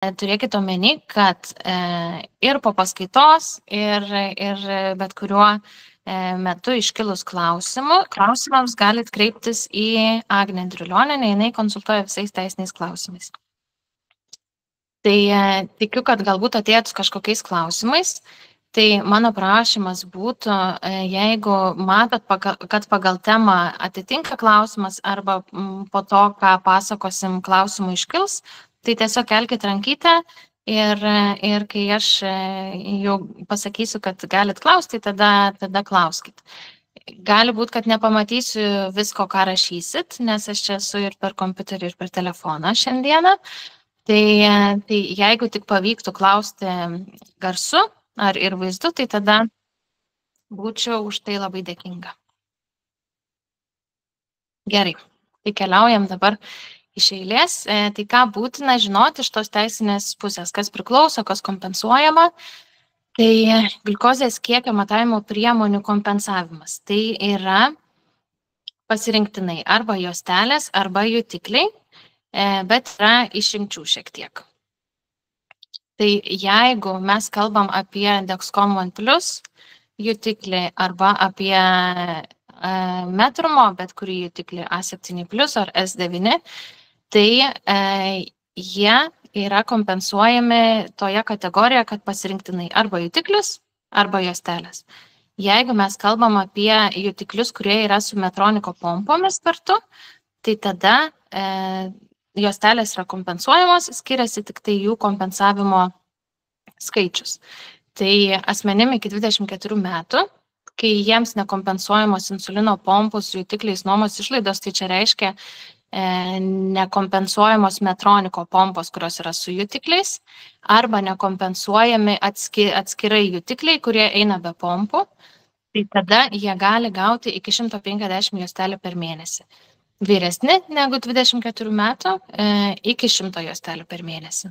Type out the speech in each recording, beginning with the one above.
turėkite omeny, kad ir po paskaitos, ir bet kuriuo metu iškilus klausimams galit kreiptis į Agnę Driulionienę, jinai konsultuoja visais teisiniais klausimais. Tai tikiu, kad galbūt atėjus kažkokiais klausimais, tai mano prašymas būtų, jeigu matot, kad pagal temą atitinka klausimas arba po to, ką pasakosim, klausimų iškils, tai tiesiog kelkite rankytę ir kai aš jau pasakysiu, kad galit klausti, tada klauskit. Gali būti, kad nepamatysiu visko, ką rašysit, nes aš čia esu ir per kompiuterį, ir per telefoną šiandieną. Tai jeigu tik pavyktų klausti garsu ar ir vaizdu, tai tada būčiau už tai labai dėkinga. Gerai, tai keliaujam dabar iš eilės. Tai ką būtina žinoti iš tos teisinės pusės, kas priklauso, kas kompensuojama. Tai gliukozės kiekio matavimo priemonių kompensavimas. Tai yra pasirinktinai arba juostelės, arba jutikliai, bet yra išimčių šiek tiek. Tai jeigu mes kalbam apie Dexcom ONE Plus jutiklį arba apie Metrumo, bet kurį jutiklį A7 Plus ar S9, tai jie yra kompensuojami toje kategorijoje, kad pasirinktinai arba jutiklis, arba juostelės. Jeigu mes kalbam apie jutiklius, kurie yra su Medtronico pompomis kartu, tai tada juostelės yra kompensuojamos, skiriasi tik tai jų kompensavimo skaičius. Tai asmenim iki 24 metų, kai jiems nekompensuojamos insulino pompų su jutikliais nuomos išlaidos, tai čia reiškia nekompensuojamos Medtronico pompos, kurios yra su jutikliais, arba nekompensuojami atskirai jutikliai, kurie eina be pompų, tai tada jie gali gauti iki 150 juostelių per mėnesį. Vyresni negu 24 metų iki 100 juostelių per mėnesį.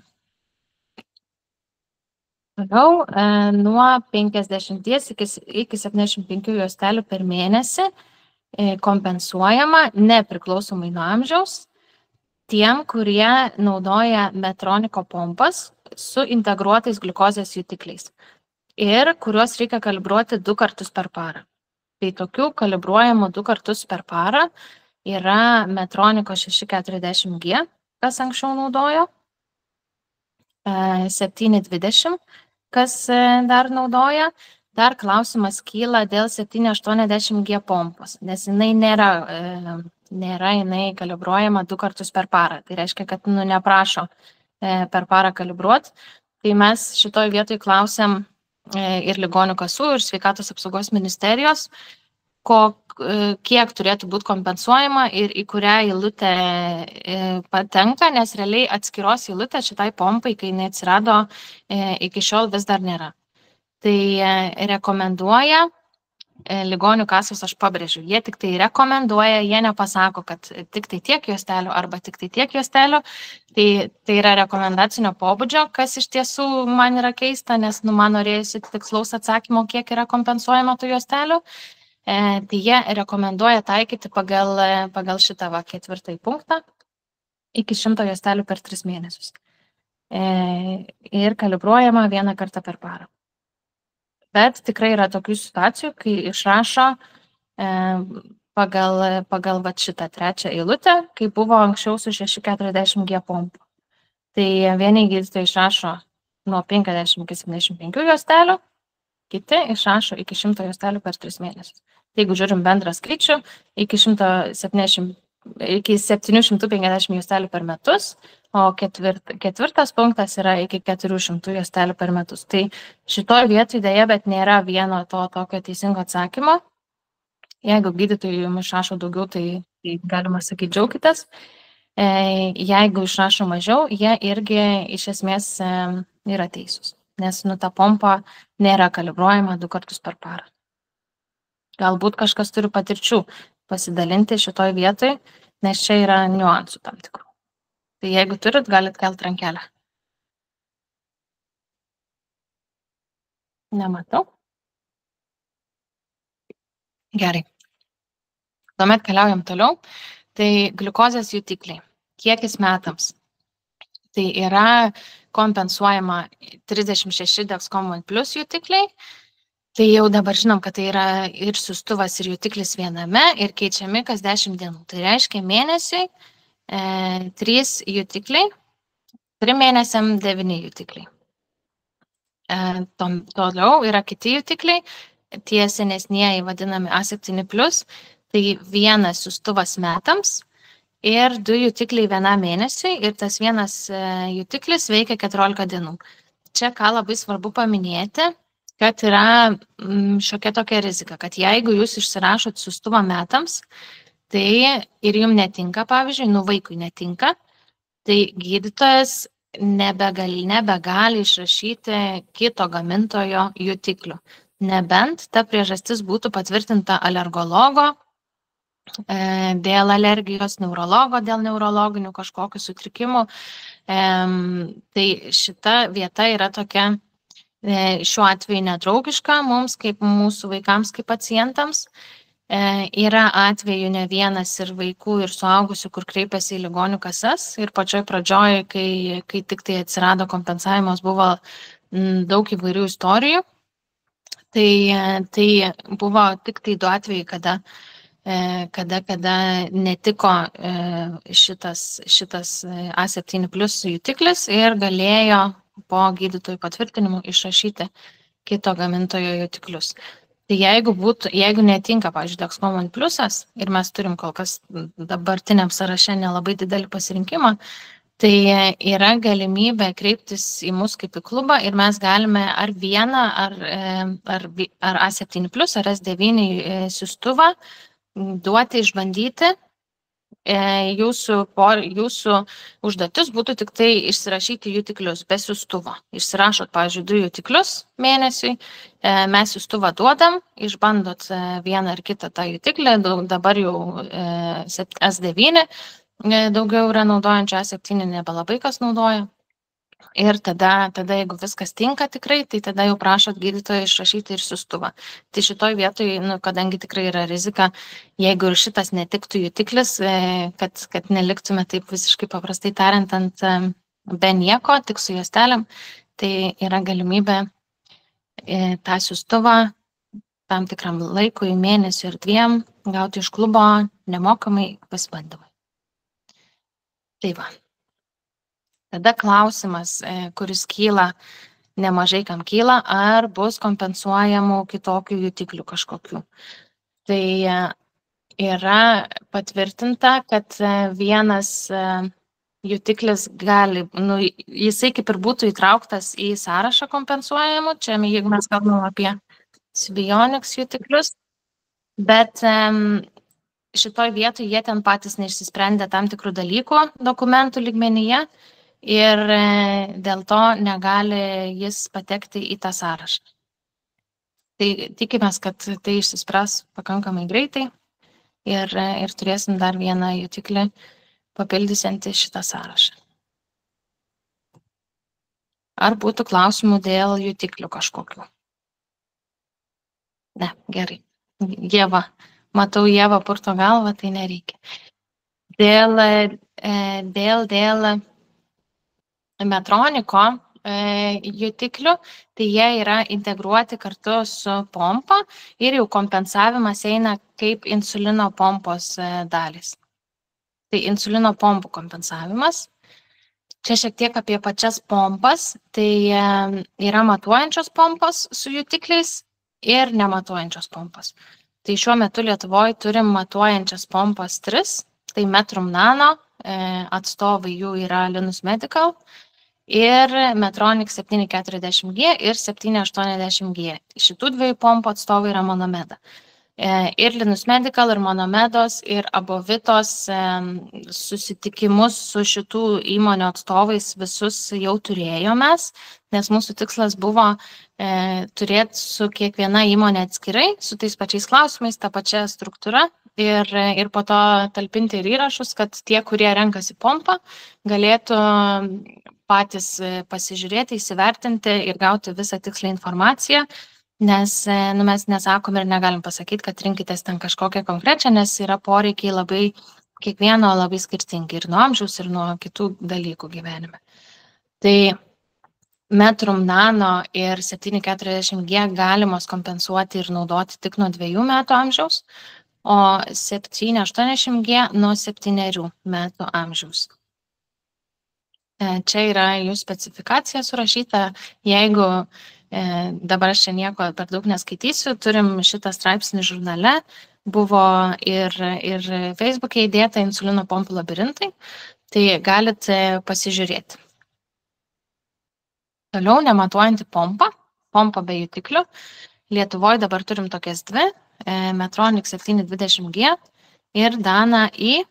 Toliau, nuo 50 iki 75 juostelių per mėnesį kompensuojama nepriklausomai nuo amžiaus tiem, kurie naudoja Medtronico pompas su integruotais gliukozės jutikliais ir kuriuos reikia kalibruoti 2 kartus per parą. Tai tokių kalibruojamų 2 kartus per parą yra Medtronico 640G, kas anksčiau naudojo, 720, kas dar naudoja. Dar klausimas kyla dėl 780G pompos, nes jinai nėra kalibruojama 2 kartus per parą. Tai reiškia, kad neprašo per parą kalibruoti. Tai mes šitoj vietoj klausiam ir ligonių kasų, ir sveikatos apsaugos ministerijos, kiek turėtų būti kompensuojama ir į kurią eilutę patenka, nes realiai atskiros eilutės šitai pompai, kai jinai atsirado, iki šiol vis dar nėra. Tai rekomenduoja ligonių kasos, aš pabrėžiu, jie tik tai rekomenduoja, jie nepasako, kad tik tai tiek juostelių arba tik tai tiek juostelių. Tai yra rekomendacinio pobūdžio, kas iš tiesų man yra keista, nes man norėjusi tikslaus atsakymo, kiek yra kompensuojama tų juostelių. Tai jie rekomenduoja taikyti pagal šitą 4 punktą iki 100 juostelių per 3 mėnesius. Ir kalibruojama 1 kartą per parą. Bet tikrai yra tokių situacijų, kai išrašo pagal šitą 3 eilutę, kai buvo anksčiau su 640G pompu. Tai vieni gydytojai išrašo nuo 50 iki 75 juostelių, kiti išrašo iki 100 juostelių per 3 mėnesius. Tai jeigu žiūrim bendrą skaičių, iki 750 juostelių per metus, o ketvirtas punktas yra iki 400 juostelių per metus. Tai šitoj vietoj dėja, bet nėra vieno tokio teisingo atsakymo. Jeigu gydytojai jums išrašo daugiau, tai galima sakyti džiaukitės. Jeigu išrašo mažiau, jie irgi iš esmės yra teisūs, nes ta pompa nėra kalibruojama 2 kartus per parą. Galbūt kažkas turi patirčių pasidalinti šitoj vietoj, nes čia yra niuansų tam tikrų. Tai jeigu turit, galit kelt rankelę. Nematau. Gerai. Tuomet keliaujam toliau. Tai gliukozės jutikliai. Kiekis metams. Tai yra kompensuojama 36 Dexcom OnePlus jutikliai. Tai jau dabar žinom, kad tai yra ir siųstuvas, ir jutiklis viename ir keičiami kas 10 dienų. Tai reiškia mėnesiui 3 jutikliai, 3 mėnesiam 9 jutikliai. Toliau yra kiti jutikliai, tie senesnieji vadinami A7+, tai vienas siųstuvas metams ir 2 jutikliai vienam mėnesiui ir tas vienas jutiklis veikia 14 dienų. Čia ką labai svarbu paminėti, kad yra šiokia tokia rizika, kad jeigu jūs išsirašot siųstuvą metams, tai ir jums netinka, pavyzdžiui, vaikui netinka, tai gydytojas nebegali išrašyti kito gamintojo jutiklių. Nebent ta priežastis būtų patvirtinta alergologo dėl alergijos, neurologo dėl neurologinių kažkokių sutrikimų. Tai šita vieta yra tokia šiuo atveju nedraugiška mums, kaip mūsų vaikams, kaip pacientams. Yra atvejų ne vienas ir vaikų, ir suaugusių, kur kreipiasi į ligonių kasas. Ir pačioj pradžioj, kai tik tai atsirado kompensavimas, buvo daug įvairių istorijų. Tai buvo tik tai 2 atvejai, kada netiko šitas A7+ jutiklis ir galėjo po gydytojų patvirtinimų išrašyti kito gamintojo jutiklius. Tai jeigu netinka, pavyzdžiui, Dexcom OnePlusas ir mes turim kol kas dabartiniam sąraše nelabai didelį pasirinkimą, tai yra galimybė kreiptis į mus kaip į klubą ir mes galime ar vieną, ar A7+, ar S9 siųstuvą duoti, išbandyti. Jūsų užduotis būtų tik tai išsirašyti jutiklius be siųstuvo. Išsirašot, pavyzdžiui, 2 jutiklius mėnesiui, mes siųstuvą duodam, išbandot vieną ar kitą tą jutiklį, dabar jau S9 daugiau yra naudojančių, A7 nebelabai kas naudoja. Ir tada, jeigu viskas tinka tikrai, tai tada jau prašot gydytoją išrašyti ir siųstuvą. Tai šitoj vietoj, kadangi tikrai yra rizika, jeigu ir šitas netiktų jutiklis, kad neliktume taip visiškai paprastai tariant ant be nieko, tik su juostelėm, tai yra galimybė tą siųstuvą tam tikram laikui, mėnesiui ir 2 gauti iš klubo nemokamai pasibandymai. Tai va. Tada klausimas, kuris kyla, nemažai kam kyla, ar bus kompensuojamų kitokių jutiklių kažkokių. Tai yra patvirtinta, kad vienas jutiklis gali, jisai kaip ir būtų įtrauktas į sąrašą kompensuojamų, čia jeigu mes kalbame apie Sibionics jutiklius, bet šitoj vietoj jie ten patys neišsisprendė tam tikrų dalykų dokumentų lygmenyje, ir dėl to negali jis patekti į tą sąrašą. Tai tikimės, kad tai išsispręs pakankamai greitai ir turėsim dar vieną jutiklį papildysiantį šitą sąrašą. Ar būtų klausimų dėl jutiklių kažkokių? Ne, gerai. Ieva, matau Ieva purto galvą, tai nereikia. Dėl Medtroniko jutiklių, tai jie yra integruoti kartu su pompa ir jau kompensavimas eina kaip insulino pompos dalys. Tai insulino pompų kompensavimas. Čia šiek tiek apie pačias pompas, tai yra matuojančios pompos su jutikliais ir nematuojančios pompos. Tai šiuo metu Lietuvoje turim matuojančias pompas 3, tai Metrum Nano, atstovai jų yra Linus Medical, ir Medtronic 740G ir 780G. Šitų 2 pompų atstovai yra Monomeda. Ir Linus Medical, ir Monomedos, ir Abovitos susitikimus su šitų įmonių atstovais visus jau turėjome, nes mūsų tikslas buvo turėti su kiekviena įmonė atskirai, su tais pačiais klausimais, tą pačią struktūrą ir po to talpinti ir įrašus, kad tie, kurie renkasi pompą, galėtų patys pasižiūrėti, įsivertinti ir gauti visą tikslę informaciją, nes mes nesakom ir negalim pasakyti, kad rinkitės ten kažkokią konkrečią, nes yra poreikiai labai, kiekvieno labai skirtingi ir nuo amžiaus, ir nuo kitų dalykų gyvenime. Tai Metrum Nano ir 740G galimos kompensuoti ir naudoti tik nuo 2 metų amžiaus, o 780G nuo 7 metų amžiaus. Čia yra jų specifikacija surašyta. Jeigu dabar aš čia nieko per daug neskaitysiu, turim šitą straipsnį žurnale, buvo ir Facebook'e įdėta insulino pompų labirintai, tai galite pasižiūrėti. Toliau nematuojanti pompa be jutiklių. Lietuvoje dabar turim tokias dvi, Medtronic 720G ir Dana I.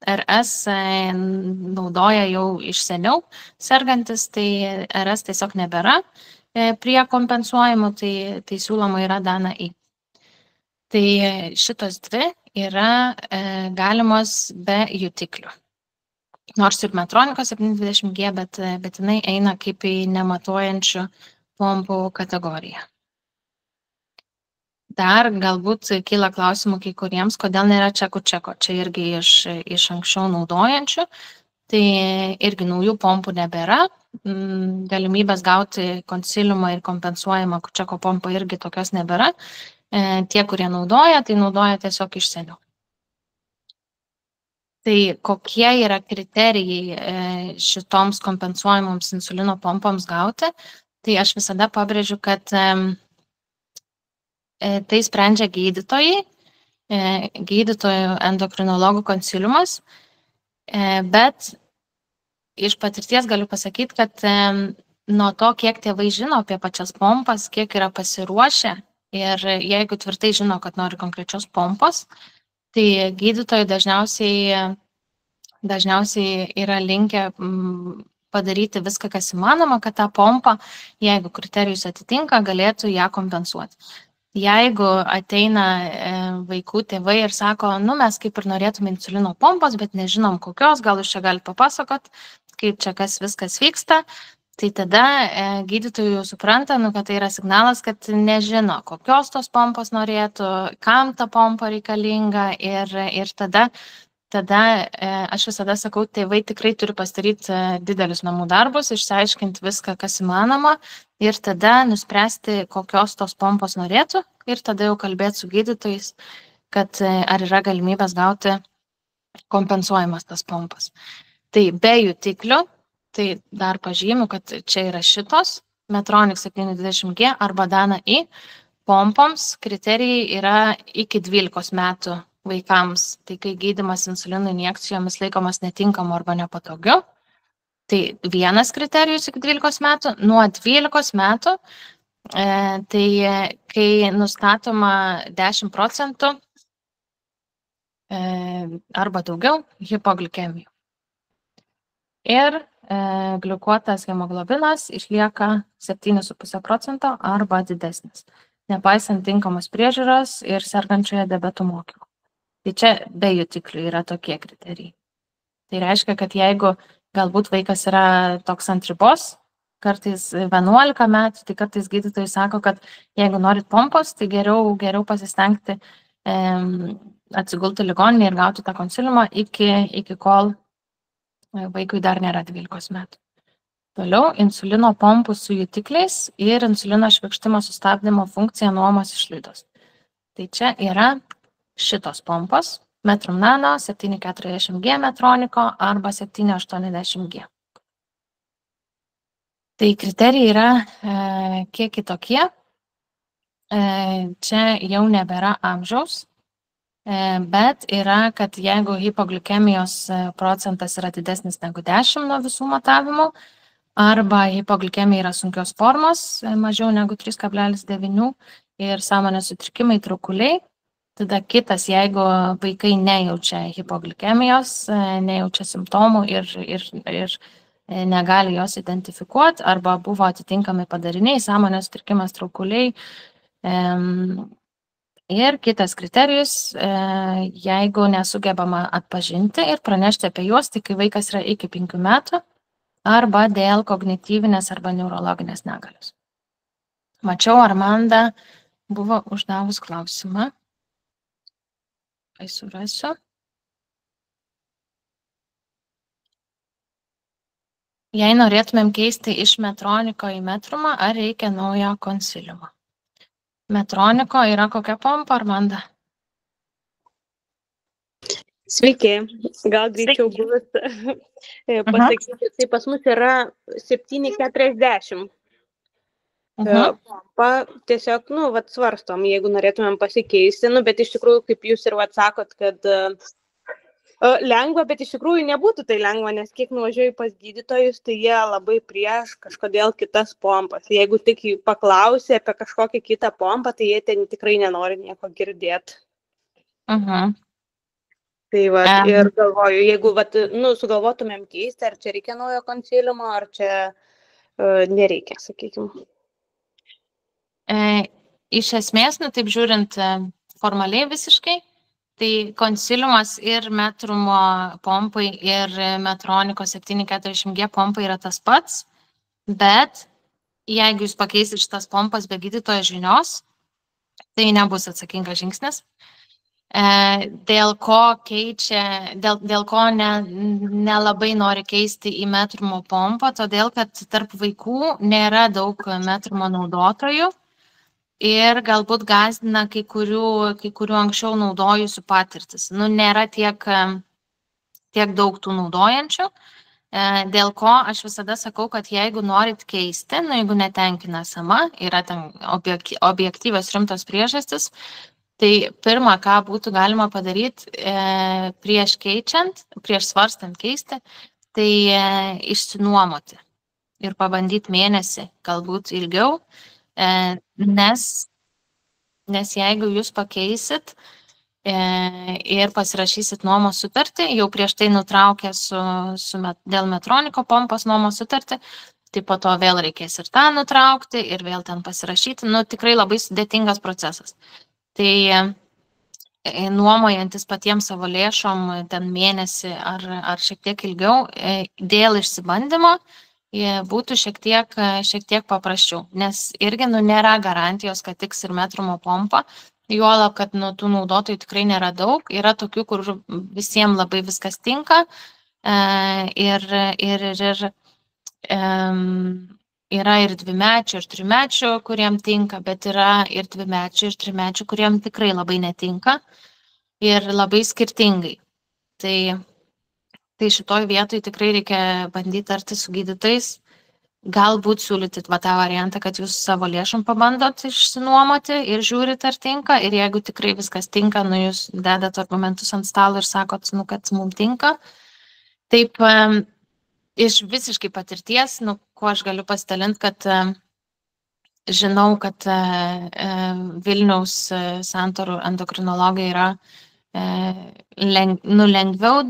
RS naudoja jau iš seniau sergantis, tai RS tiesiog nebėra prie kompensuojimų, tai siūloma yra Dana I. Tai šitos dvi yra galimos be jutiklių. Nors ir Medtronicos 720G, bet jinai eina kaip į nematuojančių pompų kategoriją. Dar galbūt kyla klausimų kai kuriems, kodėl nėra čeko. Čia irgi iš anksčiau naudojančių. Tai irgi naujų pompų nebėra. Galimybės gauti konsiliumą ir kompensuojamą čeko pompą irgi tokios nebėra. Tie, kurie naudoja, tai naudoja tiesiog iš seniau. Tai kokie yra kriterijai šitoms kompensuojamoms insulino pompoms gauti, tai aš visada pabrėžiu, kad tai sprendžia gydytojai, gydytojų endokrinologų konsiliumas, bet iš patirties galiu pasakyti, kad nuo to, kiek tėvai žino apie pačias pompas, kiek yra pasiruošę ir jeigu tvirtai žino, kad nori konkrečios pompos, tai gydytojai dažniausiai yra linkę padaryti viską, kas įmanoma, kad tą pompą, jeigu kriterijus atitinka, galėtų ją kompensuoti. Jeigu ateina vaikų tėvai ir sako, mes kaip ir norėtume insulino pompos, bet nežinom kokios, gal jūs čia galite papasakot, kaip čia viskas vyksta, tai tada gydytojai jau supranta, kad tai yra signalas, kad nežino, kokios tos pompos norėtų, kam ta pompa reikalinga ir tada aš visada sakau, tėvai tikrai turi pasidaryti didelius namų darbus, išsiaiškinti viską, kas įmanoma ir tada nuspręsti, kokios tos pompos norėtų ir tada jau kalbėti su gydytojais, kad ar yra galimybės gauti kompensuojamas tas pompas. Tai be jutiklių, tai dar pažymiu, kad čia yra šitos Medtronic 720G arba Dana I pompoms kriterijai yra iki 12 metų vaikams, tai kai gydymas insulino injekcijomis laikomas netinkamu arba nepatogiu, tai vienas kriterijus iki 12 metų, nuo 12 metų, tai kai nustatoma 10% arba daugiau hipoglikemijų. Ir gliukuotas hemoglobinas išlieka 7,5% arba didesnis, nepaisant tinkamos priežiūros ir sergančioje diabetų mokymo. Tai čia be jutiklių yra tokie kriterijai. Tai reiškia, kad jeigu galbūt vaikas yra toks ant ribos, kartais 11 metų, tai kartais gydytojai sako, kad jeigu norit pompos, tai geriau pasistengti atsigulti ligoninėje ir gauti tą konsiliumą iki kol vaikui dar nėra 12 metų. Toliau insulino pompų su jutikliais ir insulino švirkštimo sustabdymo funkcija nuomos išlaidos. Tai čia yra šitos pompos, Metrum Nano, 740G Medtronico arba 780G. Tai kriterijai yra kiek kitokie. Čia jau nebėra amžiaus, bet yra, kad jeigu hipoglikemijos procentas yra didesnis negu 10 nuo visų matavimų, arba hipoglikemija yra sunkios formos, mažiau negu 3,9 ir sąmonės sutrikimai, traukuliai, tada kitas, jeigu vaikai nejaučia hipoglikemijos, nejaučia simptomų ir negali jos identifikuoti, arba buvo atitinkami padariniai, sąmonės sutrikimas, traukuliai. Ir kitas kriterijus, jeigu nesugebama atpažinti ir pranešti apie juos, tai kai vaikas yra iki 5 metų, arba dėl kognityvinės arba neurologinės negalios. Mačiau, Armanda buvo uždavus klausimą. Surasiu. Jei norėtumėm keisti iš Medtronico į Metrumą, ar reikia naujo konsiliumo? Medtronico yra kokia pompa, Armanda? Sveiki, gal greičiau buvus pasakyti, tai pas mus yra 740. Pompa tiesiog, svarstom, jeigu norėtumėm pasikeisti, bet iš tikrųjų, kaip jūs ir sakot, kad lengva, bet iš tikrųjų nebūtų tai lengva, nes kiek nuvažiuoju pas gydytojus, tai jie labai prieš kažkodėl kitas pompas. Jeigu tik paklausė apie kažkokią kitą pompą, tai jie ten tikrai nenori nieko girdėti. Tai ir galvoju, jeigu sugalvotumėm keisti, ar čia reikia naujo konsiliumo, ar čia nereikia, sakykime. Iš esmės, taip žiūrint formaliai visiškai, tai konsiliumas ir Metrumo pompai ir Medtronico 740G pompai yra tas pats, bet jeigu jūs pakeisit šitas pompas be gydytojo žinios, tai nebus atsakingas žingsnis. Dėl ko nelabai nori keisti į Metrumo pompą, todėl kad tarp vaikų nėra daug Metrumo naudotojų ir galbūt gąsdina kai kurių anksčiau naudojusių patirtis. Nėra tiek daug tų naudojančių, dėl ko aš visada sakau, kad jeigu norit keisti, jeigu netenkina SMA, yra ten objektyvios rimtos priežastis, tai pirma, ką būtų galima padaryti prieš svarstant keisti, tai išsinuomoti ir pabandyti mėnesį, galbūt ilgiau, nes jeigu jūs pakeisit ir pasirašysit nuomos sutartį, jau prieš tai nutraukę dėl Medtronico pompos nuomos sutartį, tai po to vėl reikės ir tą nutraukti ir vėl ten pasirašyti. Tikrai labai sudėtingas procesas. Tai nuomojantis patiems savo lėšom ten mėnesį ar šiek tiek ilgiau, dėl išsibandymo būtų šiek tiek paprasčiau, nes irgi nėra garantijos, kad tiks ir Metrumo pompa, juolab, kad tų naudotojų tikrai nėra daug, yra tokių, kur visiems labai viskas tinka ir yra ir 2-mečių, ir 3-mečių, kuriem tinka, bet yra ir 2-mečių, ir 3-mečių, kuriem tikrai labai netinka ir labai skirtingai. Tai šitoj vietoj tikrai reikia bandyti tarti su gydytojais, galbūt siūlyti tą variantą, kad jūs savo lėšom pabandot išsinuomoti ir žiūrit, ar tinka, ir jeigu tikrai viskas tinka, jūs dedat argumentus ant stalo ir sakot, kad mums tinka. Taip, iš visiškai patirties, kuo aš galiu pasidalinti, kad žinau, kad Vilniaus santarų endokrinologai yra lengviau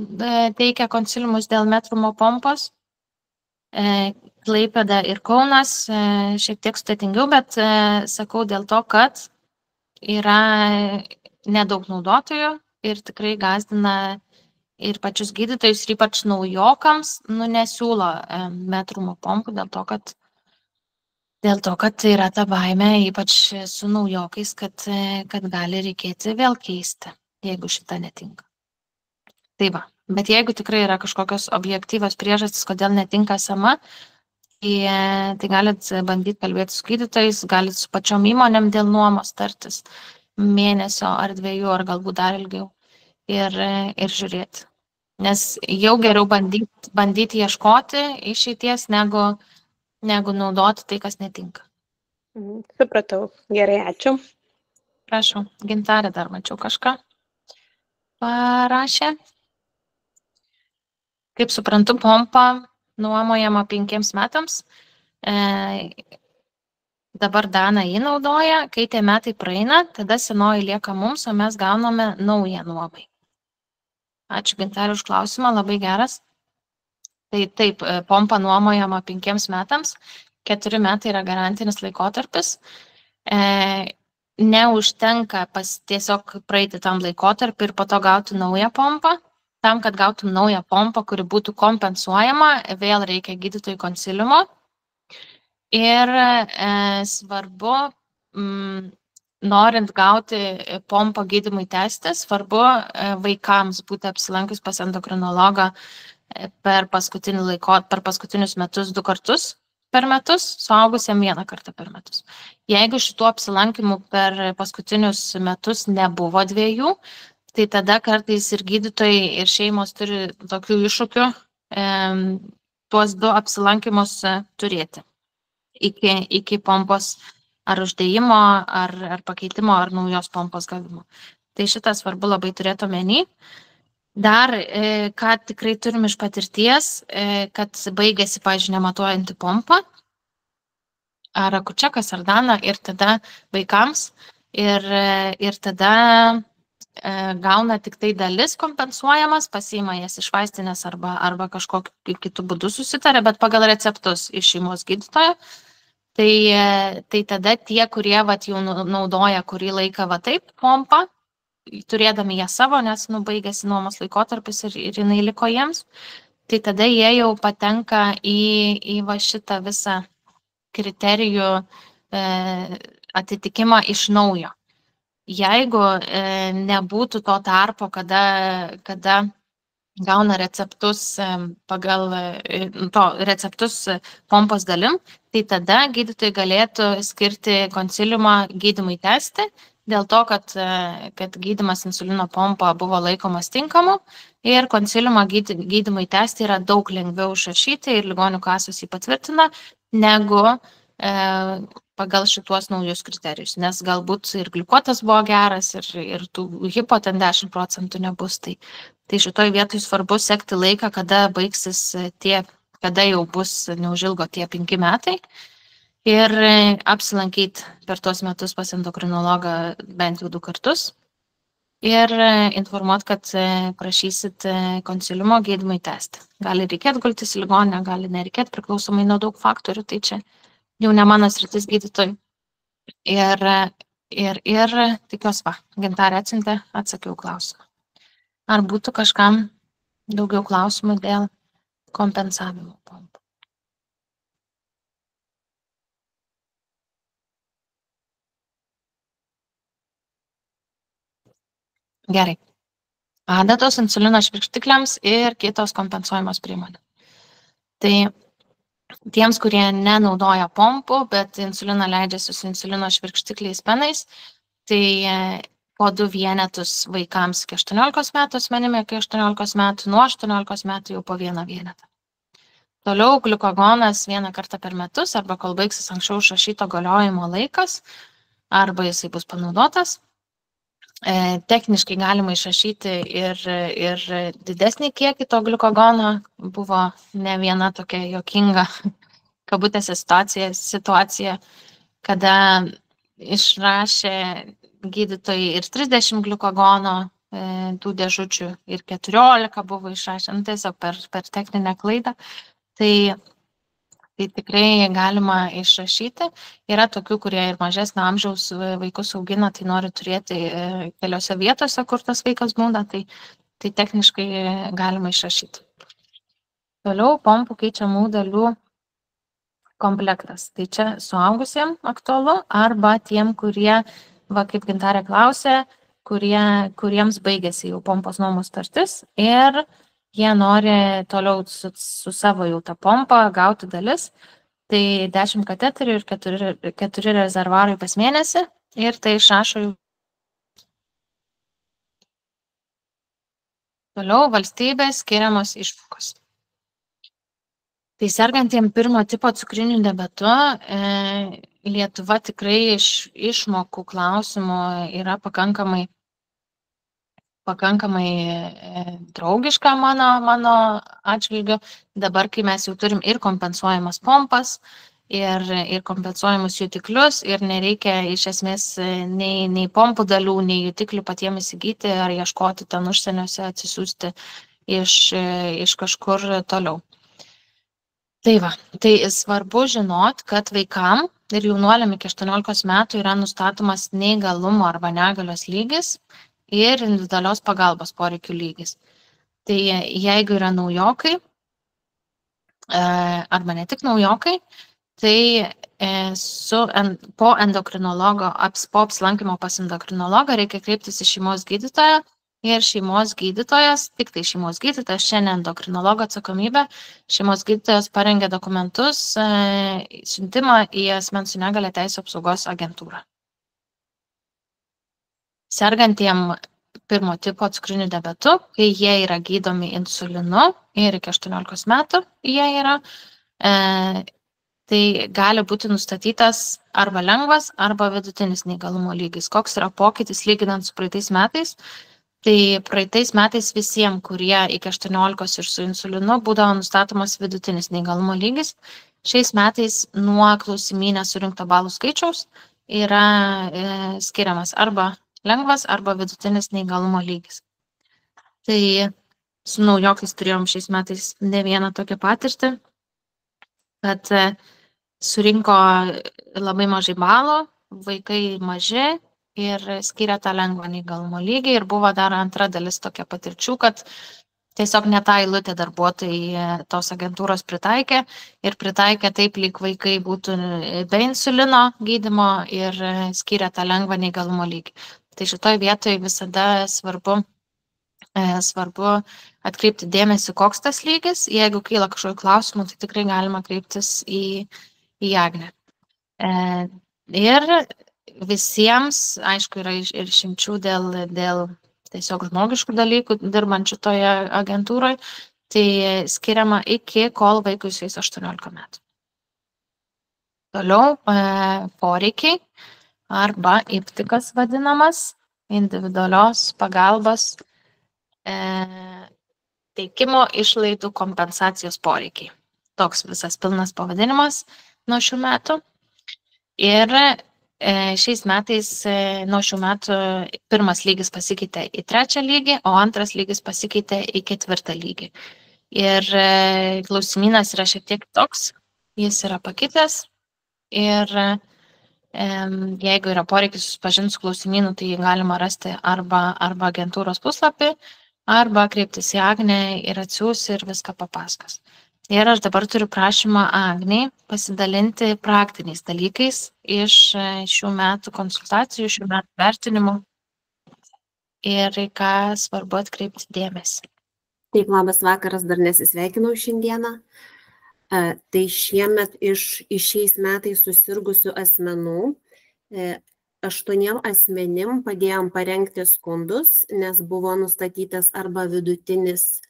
teikia konsiliumus dėl Metrumo pompos. Klaipėda ir Kaunas šiek tiek sudėtingiau, bet sakau dėl to, kad yra nedaug naudotojų ir tikrai gąsdina ir pačius gydytojus, ir ypač naujokams, nesiūlo Metrumo pompų dėl to, kad yra ta baimė, ypač su naujokais, kad gali reikėti vėl keisti, jeigu šita netinka. Tai va, bet jeigu tikrai yra kažkokios objektyvios priežastys, kodėl netinka SMA, tai galit bandyti kalbėti su gydytojais, galit su pačiom įmonėm dėl nuomos tartis mėnesio ar 2, ar galbūt dar ilgiau ir žiūrėti. Nes jau geriau bandyti ieškoti išeities, negu naudoti tai, kas netinka. Supratau. Gerai, ačiū. Prašau, Gintarė dar mačiau kažką parašė. Kaip suprantu, pompa nuomojama 5 metams. Dabar Dana jį naudoja, kai tie metai praeina, tada senoji lieka mums, o mes gauname naują nuomai. Ačiū Gintarė už klausimą, labai geras. Tai taip, pompa nuomojama 5 metams, 4 metai yra garantinis laikotarpis. Neužtenka tiesiog praeiti tam laikotarpį ir po to gauti naują pompą. Tam, kad gautum naują pompą, kuri būtų kompensuojama, vėl reikia gydytojų konsiliumo. Ir svarbu, norint gauti pompą gydymui tęsti, svarbu vaikams būti apsilankius pas endokrinologą per paskutinius metus 2 kartus per metus, suaugusiam 1 kartą per metus. Jeigu šitų apsilankimų per paskutinius metus nebuvo 2, tai tada kartais ir gydytojai, ir šeimos turi tokių iššūkių tuos 2 apsilankimus turėti iki pompos ar uždėjimo, ar pakeitimo, ar naujos pompos gavimo. Tai šitą svarbu labai turėti omeny. Dar, ką tikrai turim iš patirties, kad baigėsi, pavyzdžiui, nematuojanti pompa, ar akučekas, ar dana, ir tada vaikams, ir tada gauna tik tai dalis kompensuojamas, pasiima jas iš vaistinės arba kažkokiu kitų būdų susitarė, bet pagal receptus iš šeimos gydytojo. Tai tada tie, kurie jau naudoja kurį laiką taip pompą, turėdami ją savo, nes baigėsi nuomos laikotarpis ir jinai liko jiems, tai tada jie jau patenka į šitą visą kriterijų atitikimą iš naujo. Jeigu nebūtų to tarpo, kada gauna receptus pagal receptus pompos dalim, tai tada gydytojai galėtų skirti konsiliumą gydymui tęsti, dėl to, kad gydymas insulino pompa buvo laikomas tinkamu ir konsiliumą gydymui tęsti yra daug lengviau išrašyti ir ligonių kasos jį patvirtina, negu pagal šituos naujus kriterijus, nes galbūt ir gliukotas buvo geras, ir tų hipo ten 10% nebus. Tai šitoj vietoj svarbu sekti laiką, kada baigsis kada jau bus neužilgo tie 5 metai ir apsilankyti per tuos metus pas endokrinologą bent jau 2 kartus ir informuoti, kad prašysit konsiliumo gydymui tęsti. Gali reikėti gultis į ligoninę, gali nereikėti, priklausomai nuo daug faktorių, tai čia jau ne mano sritis gydytojai. Ir tikiuosi, Gintarė atsiuntė, atsakiau klausimą. Ar būtų kažkam daugiau klausimų dėl kompensavimo pompų? Gerai. Adatos insulino švirkštikliams ir kitos kompensuojamos priemonės. Tai tiems, kurie nenaudoja pompų, bet insuliną leidžiasi su insulino švirkštikliais penais, tai po 2 vienetus vaikams iki 18 metų, asmenimi iki 18 metų, nuo 18 metų jau po 1 vienetą. Toliau gliukagonas 1 kartą per metus, arba kol baigsis anksčiau išrašyto galiojimo laikas, arba jisai bus panaudotas. Techniškai galima išrašyti ir didesnį kiekį to gliukagono. Buvo ne viena tokia juokinga kabutėse situacija, kada išrašė gydytojai ir 30 gliukagono tų dėžučių ir 14 buvo išrašę, tiesiog per techninę klaidą. Tai tikrai galima išrašyti. Yra tokių, kurie ir mažesnio amžiaus vaikus augina, tai nori turėti keliose vietose, kur tas vaikas būna, tai techniškai galima išrašyti. Toliau pompų keičiamų dalių komplektas. Tai čia suaugusiems aktualu arba tiem, kurie, kaip Gintarė klausė, kuriems baigėsi jau pompos nuomos sutartis ir jie nori toliau su savo jau tą pompą gauti dalis. Tai 10 kateterių ir 4 rezervuarai pas mėnesį ir tai išrašo jau. Toliau valstybės skiriamos išmokos. Tai sergantiem 1 tipo cukriniu diabetu Lietuva tikrai iš išmokų klausimų yra pakankamai draugiška mano atžvilgiu. Dabar, kai mes jau turim ir kompensuojamas pompas, ir kompensuojamus jutiklius, ir nereikia iš esmės nei pompų dalių, nei jutiklių patiems įsigyti ar ieškoti ten užsieniuose, atsisiųsti iš kažkur toliau. Tai svarbu žinot, kad vaikam ir jaunuoliam iki 18 metų yra nustatomas neįgalumo arba negalios lygis ir individualios pagalbos poreikių lygis. Tai jeigu yra naujokai, arba ne tik naujokai, tai po apsilankymo pas endokrinologą reikia kreiptis į šeimos gydytoją ir šeimos gydytojas, tik tai šeimos gydytojas, čia ne endokrinologo atsakomybė, šeimos gydytojas parengia dokumentus, siuntimą į asmens su negalia teisių apsaugos agentūrą. Sergantiem pirmo tipo cukriniu diabetu, kai jie yra gydomi insulinu ir iki 18 metų jie yra, tai gali būti nustatytas arba lengvas, arba vidutinis neįgalumo lygis. Koks yra pokytis lyginant su praeitais metais? Tai praeitais metais visiems, kurie iki 18 ir su insulinu, būdavo nustatomas vidutinis neįgalumo lygis. Šiais metais nuo klausimynę surinkto balų skaičiaus yra skiriamas arba lengvas, arba vidutinis neįgalumo lygis. Tai su naujokais turėjom šiais metais ne vieną tokią patirtį, kad surinko labai mažai balų, vaikai maži ir skiria tą lengvą neįgalumo lygį. Ir buvo dar antra dalis tokia patirčių, kad tiesiog ne tą eilutę darbuotojai tos agentūros pritaikė ir pritaikė taip, lyg vaikai būtų be insulino gydymo ir skiria tą lengvą neįgalumo lygį. Tai šitoj vietoj visada svarbu atkreipti dėmesį, koks tas lygis. Jeigu kyla kažkokių klausimų, tai tikrai galima kreiptis į Agnę. Ir visiems, aišku, yra ir išimčių dėl tiesiog žmogiškų dalykų dirbant šitoje agentūroje, tai skiriama iki kol vaikui sueis 18 metų. Toliau poreikiai arba IPTIKas vadinamas, individualios pagalbos teikimo išlaidų kompensacijos poreikiai. Toks visas pilnas pavadinimas nuo šių metų. Ir šiais metais nuo šių metų pirmas lygis pasikeitė į 3 lygį, o antras lygis pasikeitė į 4 lygį. Ir klausimynas yra šiek tiek toks, jis yra pakitęs. Ir jeigu yra poreikis susipažinti su klausimynu, tai jį galima rasti arba agentūros puslapį, arba kreiptis į Agnę ir atsiųs ir viską papasakos. Ir aš dabar turiu prašymą Agnei pasidalinti praktiniais dalykais iš šių metų konsultacijų, šių metų vertinimų ir ką svarbu atkreipti dėmesį. Taip, labas vakaras, dar nesisveikinau šiandieną. Tai šiemet iš šiais metais susirgusių asmenų 8 asmenim padėjom parengti skundus, nes buvo nustatytas arba vidutinis,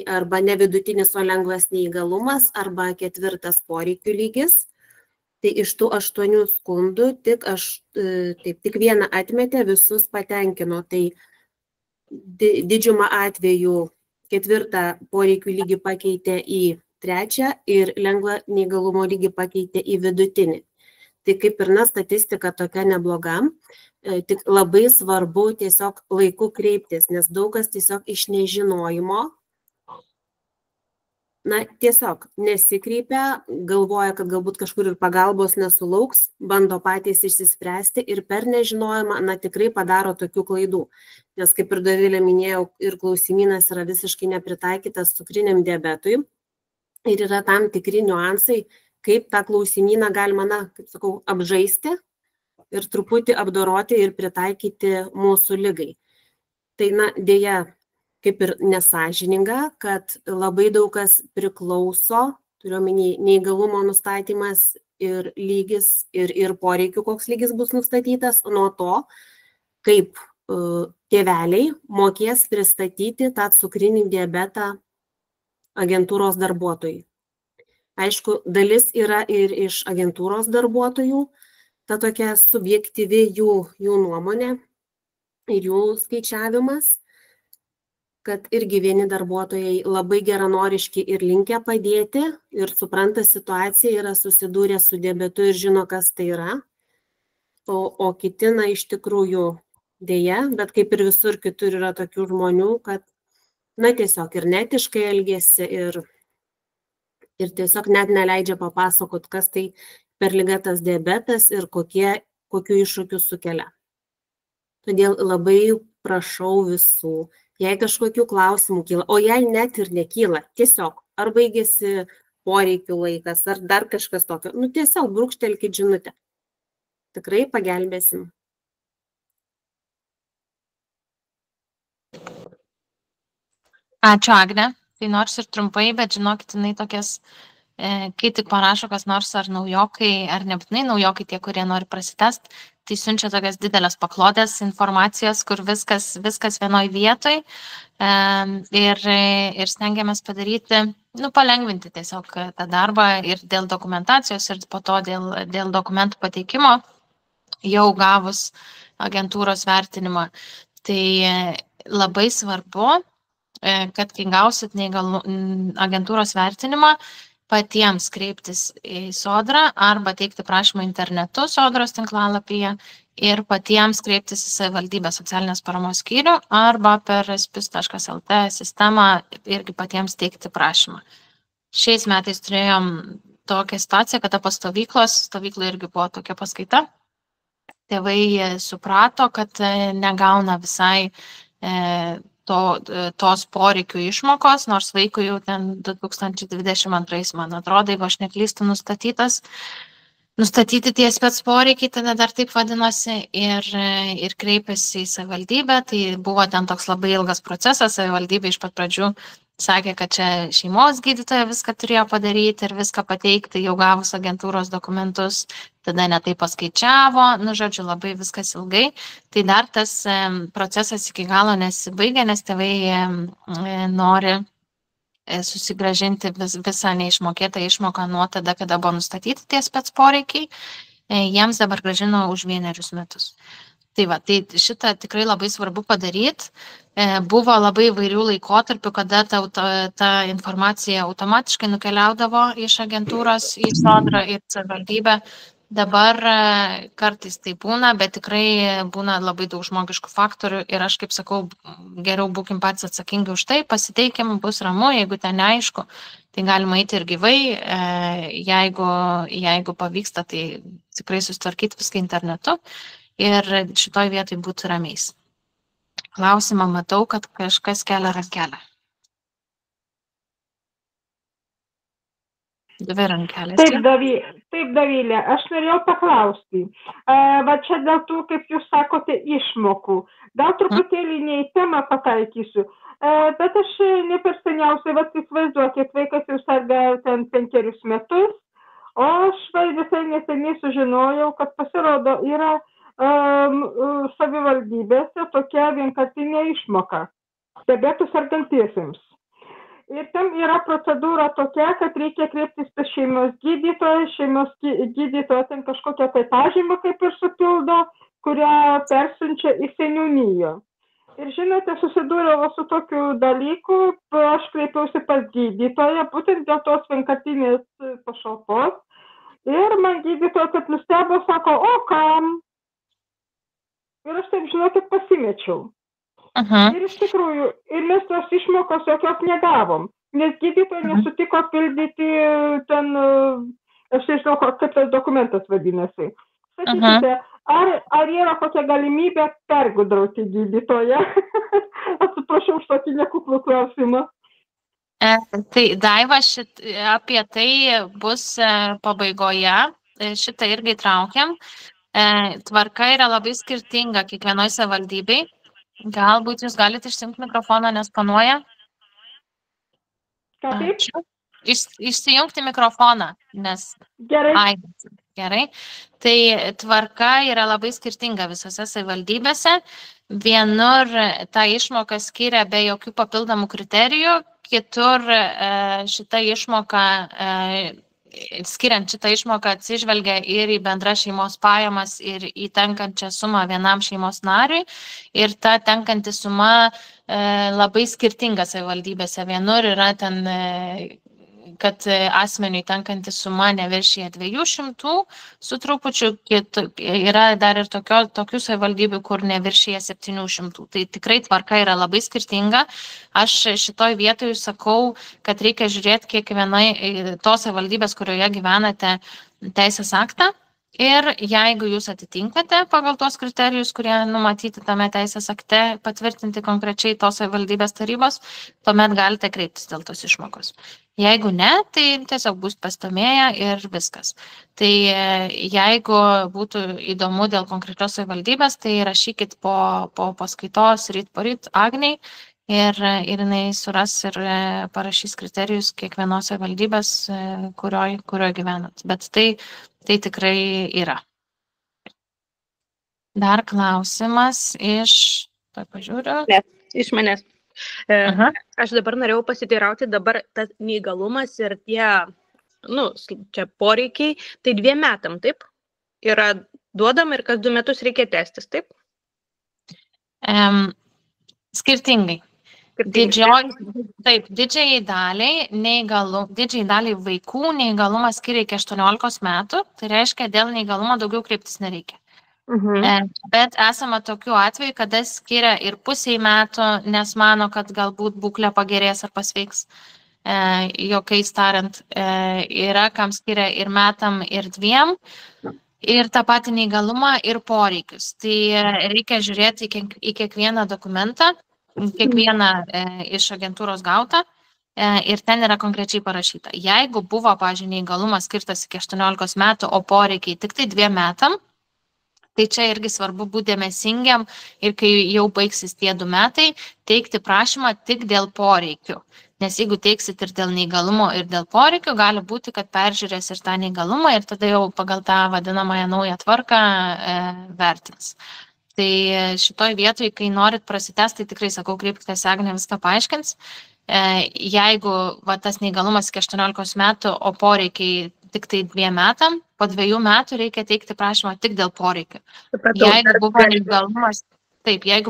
arba ne vidutinis, o lengvas neįgalumas, arba 4 poreikių lygis. Tai iš tų 8 skundų tik vieną atmetė, visus patenkino. Tai didžiumą atvejų 4 poreikių lygį pakeitė į 3 ir lengvą neįgalumo lygį pakeitė į vidutinį. Tai kaip ir statistika tokia nebloga, tik labai svarbu tiesiog laiku kreiptis, nes daug kas tiesiog iš nežinojimo, tiesiog nesikreipia, galvoja, kad galbūt kažkur ir pagalbos nesulauks, bando patys išsispręsti ir per nežinojimą, tikrai padaro tokių klaidų. Nes kaip ir Dovilė minėjau, ir klausimynas yra visiškai nepritaikytas cukriniam diabetui ir yra tam tikri niuansai, kaip tą klausimyną galima, kaip sakau, apžaisti ir truputį apdoroti ir pritaikyti mūsų ligai. Tai, dėja, kaip ir nesąžininga, kad labai daug kas priklauso, turiuomenį neįgalumo nustatymas ir lygis ir poreikių, koks lygis bus nustatytas, nuo to, kaip tėveliai mokės pristatyti tą cukrinį diabetą agentūros darbuotojai. Aišku, dalis yra ir iš agentūros darbuotojų, ta tokia subjektyvi jų nuomonė ir jų skaičiavimas, kad irgi vieni darbuotojai labai geranoriški ir linkę padėti ir supranta situaciją, yra susidūrę su diabetu ir žino, kas tai yra, o kiti, iš tikrųjų dėja, bet kaip ir visur kitur yra tokių žmonių, kad, tiesiog ir netiškai elgiasi ir tiesiog net neleidžia papasakot, kas tai per liga tas diabetas ir kokių iššūkių sukelia. Todėl labai prašau visų, jei kažkokių klausimų kyla, o jei net ir nekyla, tiesiog ar baigėsi poreikių laikas, ar dar kažkas tokio, tiesiog brūkštelkit žinutę. Tikrai pagelbėsim. Ačiū, Agne. Tai nors ir trumpai, bet žinokit, jinai tokias, kai tik parašo kas nors ar naujokai, ar nebūtinai naujokai tie, kurie nori prasitest, tai siunčia tokias didelės paklodės informacijos, kur viskas vienoj vietoj. Ir stengiamės padaryti, palengvinti tiesiog tą darbą ir dėl dokumentacijos, ir po to dėl dokumentų pateikimo, jau gavus agentūros vertinimą. Tai labai svarbu, kad kai gausit agentūros vertinimą, patiems kreiptis į Sodrą arba teikti prašymą internetu Sodros tinklalapyje ir patiems kreiptis į savivaldybės socialinės paramos skyrių arba per spis.lt sistemą irgi patiems teikti prašymą. Šiais metais turėjom tokią situaciją, kada po stovyklų irgi buvo tokia paskaita. Tėvai suprato, kad negauna visai tos poreikių išmokos, nors vaikui jau ten 2022, man atrodo, jeigu aš neklystu, nustatyti tie spec poreikiai, tada dar taip vadinosi, ir kreipėsi į savivaldybę. Tai buvo ten toks labai ilgas procesas, savivaldybė iš pat pradžių sakė, kad čia šeimos gydytoja viską turėjo padaryti ir viską pateikti, jau gavus agentūros dokumentus, tada netai paskaičiavo, žodžiu, labai viskas ilgai. Tai dar tas procesas iki galo nesibaigė, nes tėvai nori susigrąžinti visą neišmokėtą išmoką nuo tada, kada buvo nustatyti tie spec poreikiai, jiems dabar grąžino už 1 metus. Tai va, tai šitą tikrai labai svarbu padaryti. Buvo labai įvairių laikotarpių, kada ta informacija automatiškai nukeliaudavo iš agentūros į Sodrą ir savivaldybę. Dabar kartais tai būna, bet tikrai būna labai daug žmogiškų faktorių ir aš kaip sakau, geriau būkim patys atsakingi už tai, pasiteikim, bus ramu, jeigu ten neaišku, tai galima eiti ir gyvai, jeigu pavyksta, tai tikrai susitvarkyti viską internetu ir šitoj vietoj būti ramiais. Klausimą matau, kad kažkas kelia rankelę. 2 rankelės. Taip, Dovilė, aš norėjau paklausti. Va čia dėl tų, kaip jūs sakote, išmokų. Gal truputėlį ne į temą pataikysiu, bet aš ne per seniausiai, va įsivaizduokit, vaikas jau serga ten 5 metus, o aš visai neseniai sužinojau, kad pasirodo yra savivaldybėse tokia vienkartinė išmoka diabetu sergantiesiems. Ir ten yra procedūra tokia, kad reikia kreiptis pas šeimos gydytoją ten kažkokią tai pažymą kaip ir supildo, kurią persiunčia į seniūniją. Ir žinote, susidūriau su tokiu dalyku, aš kreipiausi pas gydytoją, būtent dėl tos vienkartinės pašalpos. Ir man gydytoja, kad nustebo, sako, o kam? Ir aš taip, žinokit, pasimečiau. Ir iš tikrųjų, ir mes tos išmokos jokios negavom, nes gydytoja nesutiko pildyti ten, aš nežinau, kaip tas dokumentas vadinasi. Sakykite, ar yra kokia galimybė pergudrauti gydytoją? Atsiprašau už tokį nekuklų klausimą. Tai Daiva, apie tai bus pabaigoje, šitą irgi traukiam. Tvarka yra labai skirtinga kiekvienoj savivaldybei. Galbūt jūs galite išsijungti mikrofoną, nes panuoja. Išsijungti mikrofoną, nes... Gerai. Gerai. Tai tvarka yra labai skirtinga visose savivaldybėse. Vienur tą išmoką skiria be jokių papildomų kriterijų, kitur šitą išmoką... skiriant šitą išmoką atsižvelgia ir į bendras šeimos pajamas ir į tenkančią sumą vienam šeimos nariui. Ir ta tenkanti suma labai skirtinga savivaldybėse. Vienur yra ten, kad asmeniui tenkanti suma neviršyje 200 su trupučiu, yra dar ir tokių savivaldybių, kur neviršyje 700. Tai tikrai tvarka yra labai skirtinga. Aš šitoj vietoj sakau, kad reikia žiūrėti kiekvienai tos savivaldybės, kurioje gyvenate, teisės aktą. Ir jeigu jūs atitinkate pagal tuos kriterijus, kurie numatyti tame teisės akte, patvirtinti konkrečiai tos savivaldybės tarybos, tuomet galite kreiptis dėl tos išmokos. Jeigu ne, tai tiesiog bus pastumėję ir viskas. Tai jeigu būtų įdomu dėl konkrečios savivaldybės, tai rašykit po paskaitos ryt Agnei ir jinai suras ir parašys kriterijus kiekvienos savivaldybės, kurioje gyvenat. Bet tai tikrai yra. Dar klausimas pažiūriu. Iš manęs. Aš dabar norėjau pasiteirauti, dabar tas neįgalumas ir tie, čia poreikiai, tai 2 metam, taip? Yra duodama ir kas 2 metus reikia testis, taip? Skirtingai. Didžiai daliai vaikų neįgalumas skiria iki 18 metų, tai reiškia, dėl neįgalumo daugiau kreiptis nereikia. Bet esama tokių atvejų, kada skiria ir 0,5 metų, nes mano, kad galbūt būklė pagerės ar pasveiks. Jokiais tariant, yra, kam skiria ir metam, ir 2, ir tą patį neįgalumą, ir poreikius. Tai reikia žiūrėti į kiekvieną dokumentą, kiekvieną iš agentūros gautą, ir ten yra konkrečiai parašyta. Jeigu buvo, pavyzdžiui, neįgalumas skirtas iki 18 metų, o poreikiai tik tai 2 metam, tai čia irgi svarbu būti dėmesingiam ir kai jau baigsis tie 2 metai, teikti prašymą tik dėl poreikių. Nes jeigu teiksit ir dėl neįgalumo, ir dėl poreikių, gali būti, kad peržiūrės ir tą neįgalumą ir tada jau pagal tą vadinamąją naują tvarką vertins. Tai šitoj vietoj, kai norit prasitęsti, tai tikrai sakau, kreipkitės, Agnė viską paaiškins. Jeigu tas neįgalumas iki 18 metų, o poreikiai tik tai 2 metam, po 2 metų reikia teikti prašymą tik dėl poreikių. Jeigu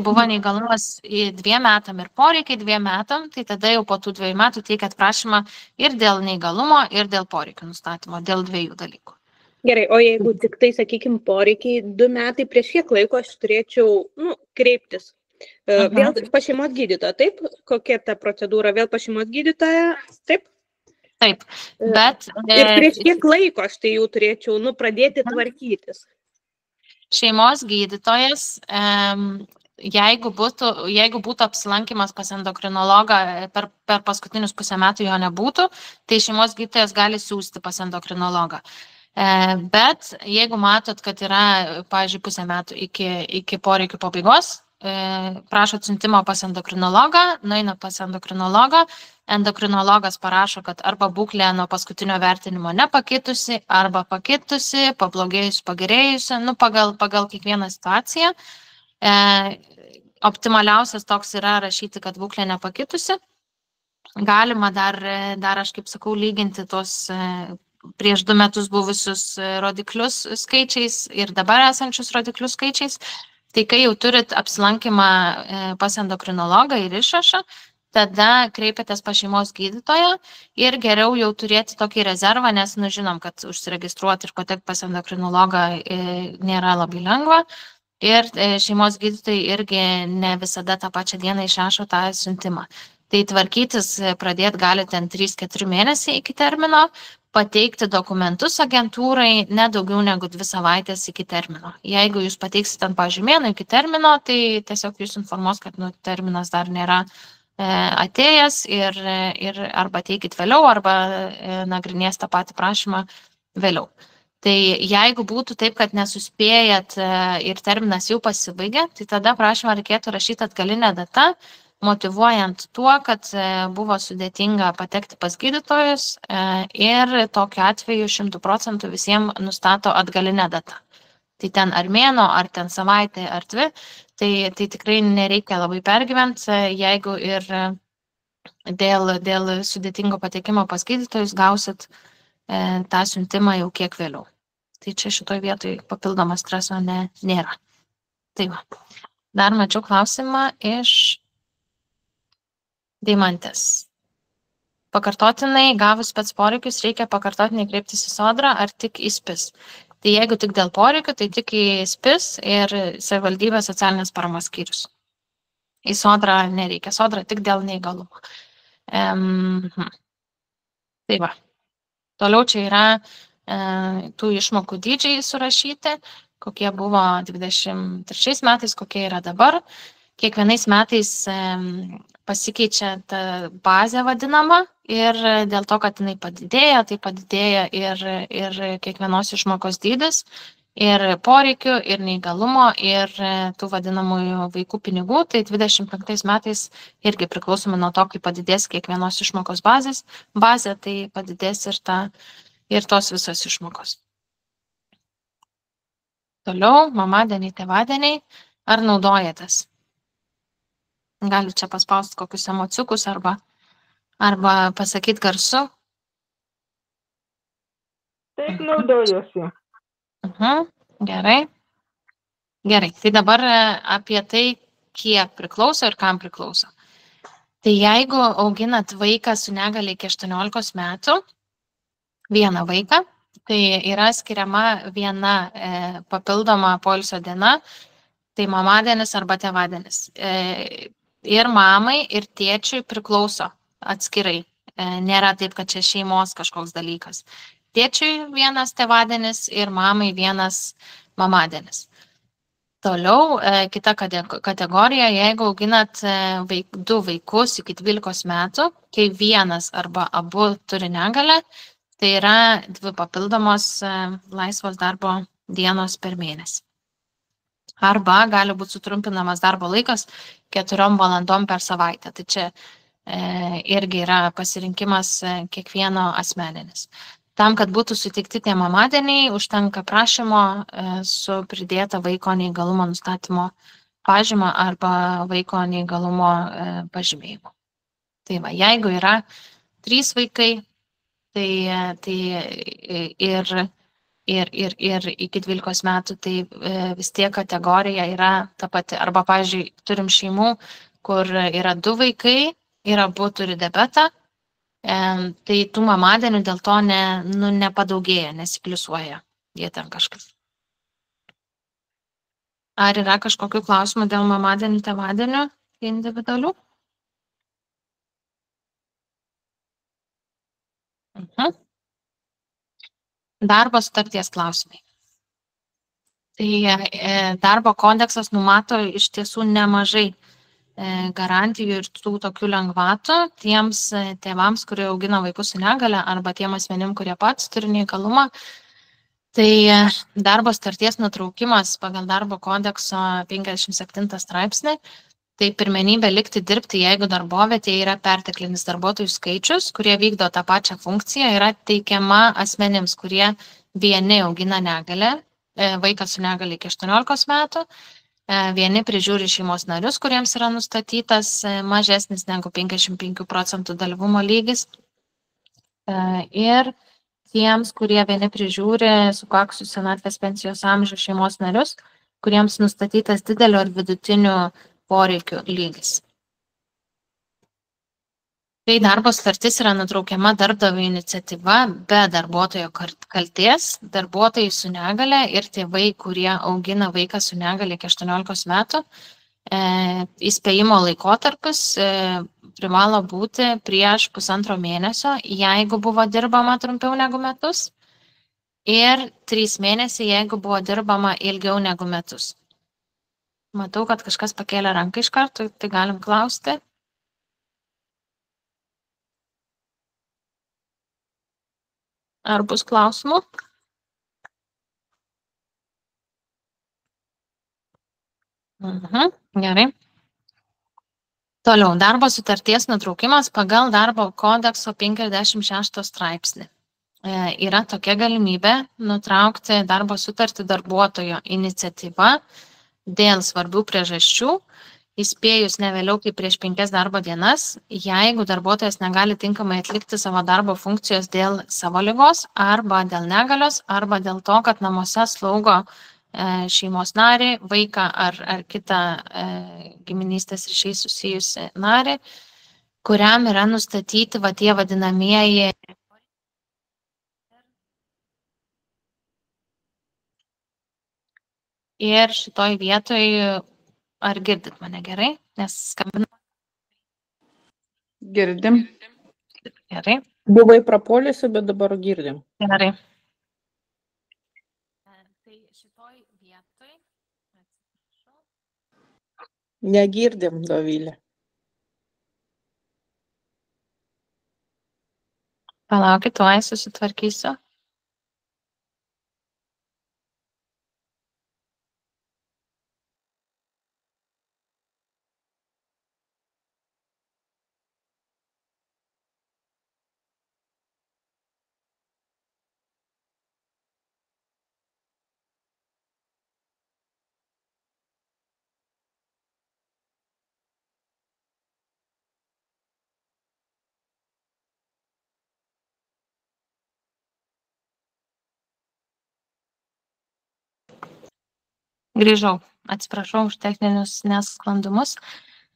buvo neįgalumas 2 metam ir poreikiai 2 metam, tai tada jau po tų 2 metų teikiat prašymą ir dėl neįgalumo, ir dėl poreikių nustatymo, dėl 2 dalykų. Gerai, o jeigu tik tai, sakykime, poreikiai 2 metai, prieš kiek laiko aš turėčiau kreiptis? Vėl pas šeimos gydytoją, taip? Kokia ta procedūra? Vėl pas šeimos gydytoją, taip? Taip, bet... Ir prieš kiek laiko aš tai jau turėčiau pradėti tvarkytis? Šeimos gydytojas, jeigu būtų apsilankymas pas endokrinologą, per paskutinius 0,5 metų jo nebūtų, tai šeimos gydytojas gali siųsti pas endokrinologą. Bet jeigu matot, kad yra, pavyzdžiui, 0,5 metų iki poreikių pabaigos, prašot siuntimo pas endokrinologą, nueina pas endokrinologą, endokrinologas parašo, kad arba būklė nuo paskutinio vertinimo nepakitusi, arba pakitusi, pablogėjusi, pagerėjusi, pagal kiekvieną situaciją. Optimaliausias toks yra rašyti, kad būklė nepakitusi. Galima dar aš kaip sakau, lyginti tos prieš 2 metus buvusius rodiklius skaičiais ir dabar esančius rodiklius skaičiais. Tai kai jau turit apsilankymą pas endokrinologą ir išrašą, tada kreipiatės pas šeimos gydytoją ir geriau jau turėti tokį rezervą, nes žinom, kad užsiregistruoti ir patekti pas endokrinologą nėra labai lengva. Ir šeimos gydytojai irgi ne visada tą pačią dieną išrašo tą siuntimą. Tai tvarkytis pradėti gali ten 3-4 mėnesiai iki termino, pateikti dokumentus agentūrai ne daugiau negu 2 savaitės iki termino. Jeigu jūs pateiksite ant pažymėnų iki termino, tai tiesiog jūs informuos, kad terminas dar nėra atėjęs ir arba teikit vėliau, arba nagrinės tą patį prašymą vėliau. Tai jeigu būtų taip, kad nesuspėjat ir terminas jau pasibaigė, tai tada prašymą reikėtų rašyti atgalinę datą, motyvuojant tuo, kad buvo sudėtinga patekti pas gydytojus ir tokiu atveju 100% visiems nustato atgalinę datą. Tai ten ar mėnuo, ar ten savaitė, ar 2, tai tikrai nereikia labai pergyventi, jeigu ir dėl sudėtingo patekimo pas gydytojus gausit tą siuntimą jau kiek vėliau. Tai čia šitoj vietoj papildomo streso nėra. Tai va. Dar mačiau klausimą iš Deimantės. Pakartotinai gavus spec poreikius reikia pakartotinai kreiptis į sodrą ar tik į SPIS. Tai jeigu tik dėl poreikių, tai tik į SPIS ir savivaldybės socialinės paramos skyrius. Į sodrą nereikia, sodra tik dėl neįgalumo. Tai va. Toliau čia yra tų išmokų dydžiai surašyti, kokie buvo 23 metais, kokie yra dabar. Kiekvienais metais pasikeičia ta bazė vadinama ir dėl to, kad jinai padidėja, tai padidėja ir kiekvienos išmokos dydis. ir poreikių, ir neįgalumo, ir tų vadinamųjų vaikų pinigų. Tai 25 metais irgi priklausomai nuo to, kaip padidės kiekvienos išmokos bazė, tai padidės ir tos visos išmokos. Toliau, mamadieniai, tėvadieniai, ar naudojatės? Gali čia paspausti kokius emociukus arba pasakyti garsu. Taip naudojuosi. Gerai. Tai dabar apie tai, kiek priklauso ir kam priklauso. Tai jeigu auginat vaiką su negalia iki 18 metų, vieną vaiką, tai yra skiriama viena papildoma poilsio diena, tai mamadienis arba tėvadienis. Ir mamai, ir tėčiui priklauso atskirai. Nėra taip, kad čia šeimos kažkoks dalykas. Tėčiui vienas tėvadienis ir mamai vienas mamadienis. Toliau kita kategorija, jeigu auginat 2 vaikus iki 12 metų, kai vienas arba abu turi negalę, tai yra 2 papildomos laisvos darbo dienos per mėnesį. Arba gali būti sutrumpinamas darbo laikas 4 valandom per savaitę. Tai čia irgi yra pasirinkimas kiekvieno asmeninis. Tam, kad būtų suteikti tie mamadieniai, užtenka prašymo su pridėta vaiko neįgalumo nustatymo pažyma arba vaiko neįgalumo pažymėjimu. Tai va, jeigu yra 3 vaikai, tai ir iki 12 metų, tai vis tiek kategorija yra ta pati. Arba, pavyzdžiui, turim šeimų, kur yra 2 vaikai ir abu turi diabetą. Tai tų mamadienių dėl to nepadaugėja, nesipliusuoja jie ten kažkas. Ar yra kažkokių klausimų dėl mamadienių, tėvadienių individualių? Darbo sutarties klausimai. Tai darbo kodeksas numato iš tiesų nemažai garantijų ir tų tokių lengvatų tiems tėvams, kurie augina vaikus su negale, arba tiem asmenim, kurie pats turi neįgalumą. Tai darbo sutarties nutraukimas pagal darbo kodekso 57 straipsnį, tai pirmenybė likti dirbti, jeigu darbovietėje yra perteklinis darbuotojų skaičius, kurie vykdo tą pačią funkciją, yra teikiama asmenims, kurie vieni augina negalę, vaikas su negale iki 18 metų, vieni prižiūri šeimos narius, kuriems yra nustatytas mažesnis negu 55% dalyvumo lygis. Ir tiems, kurie vieni prižiūri sukaksusių senatvės pensijos amžiaus šeimos narius, kuriems nustatytas didelio ir vidutinių poreikių lygis. Tai darbo sutartis yra nutraukiama darbdavio iniciatyva be darbuotojo kaltės, darbuotojai su negale ir tėvai, kurie augina vaiką su negale iki 18 metų. Įspėjimo laikotarpis privalo būti prieš 1,5 mėnesio, jeigu buvo dirbama trumpiau negu metus, ir 3 mėnesiai, jeigu buvo dirbama ilgiau negu metus. Matau, kad kažkas pakėlė ranką iš karto, tai galim klausti. Ar bus klausimų? Gerai. Toliau, darbo sutarties nutraukimas pagal darbo kodekso 56 straipsnį. Yra tokia galimybė nutraukti darbo sutartį darbuotojo iniciatyva dėl svarbių priežasčių, įspėjus ne vėliau kaip prieš 5 darbo dienas, jeigu darbuotojas negali tinkamai atlikti savo darbo funkcijos dėl savo ligos, arba dėl negalios, arba dėl to, kad namuose slaugo šeimos narį, vaiką ar kitą giminystės ryšiais susijusi narį, kuriam yra nustatyti tie vadinamieji. Ir šitoj vietoj, ar girdit mane gerai? Nes skambinu. Girdim. Gerai. Buvai prapoliusi, bet dabar girdim. Gerai. Tai šitoj vietoj. Negirdim, Dovilė. Palaukit, tuoj susitvarkysiu. Grįžau, atsiprašau už techninius nesklandumus.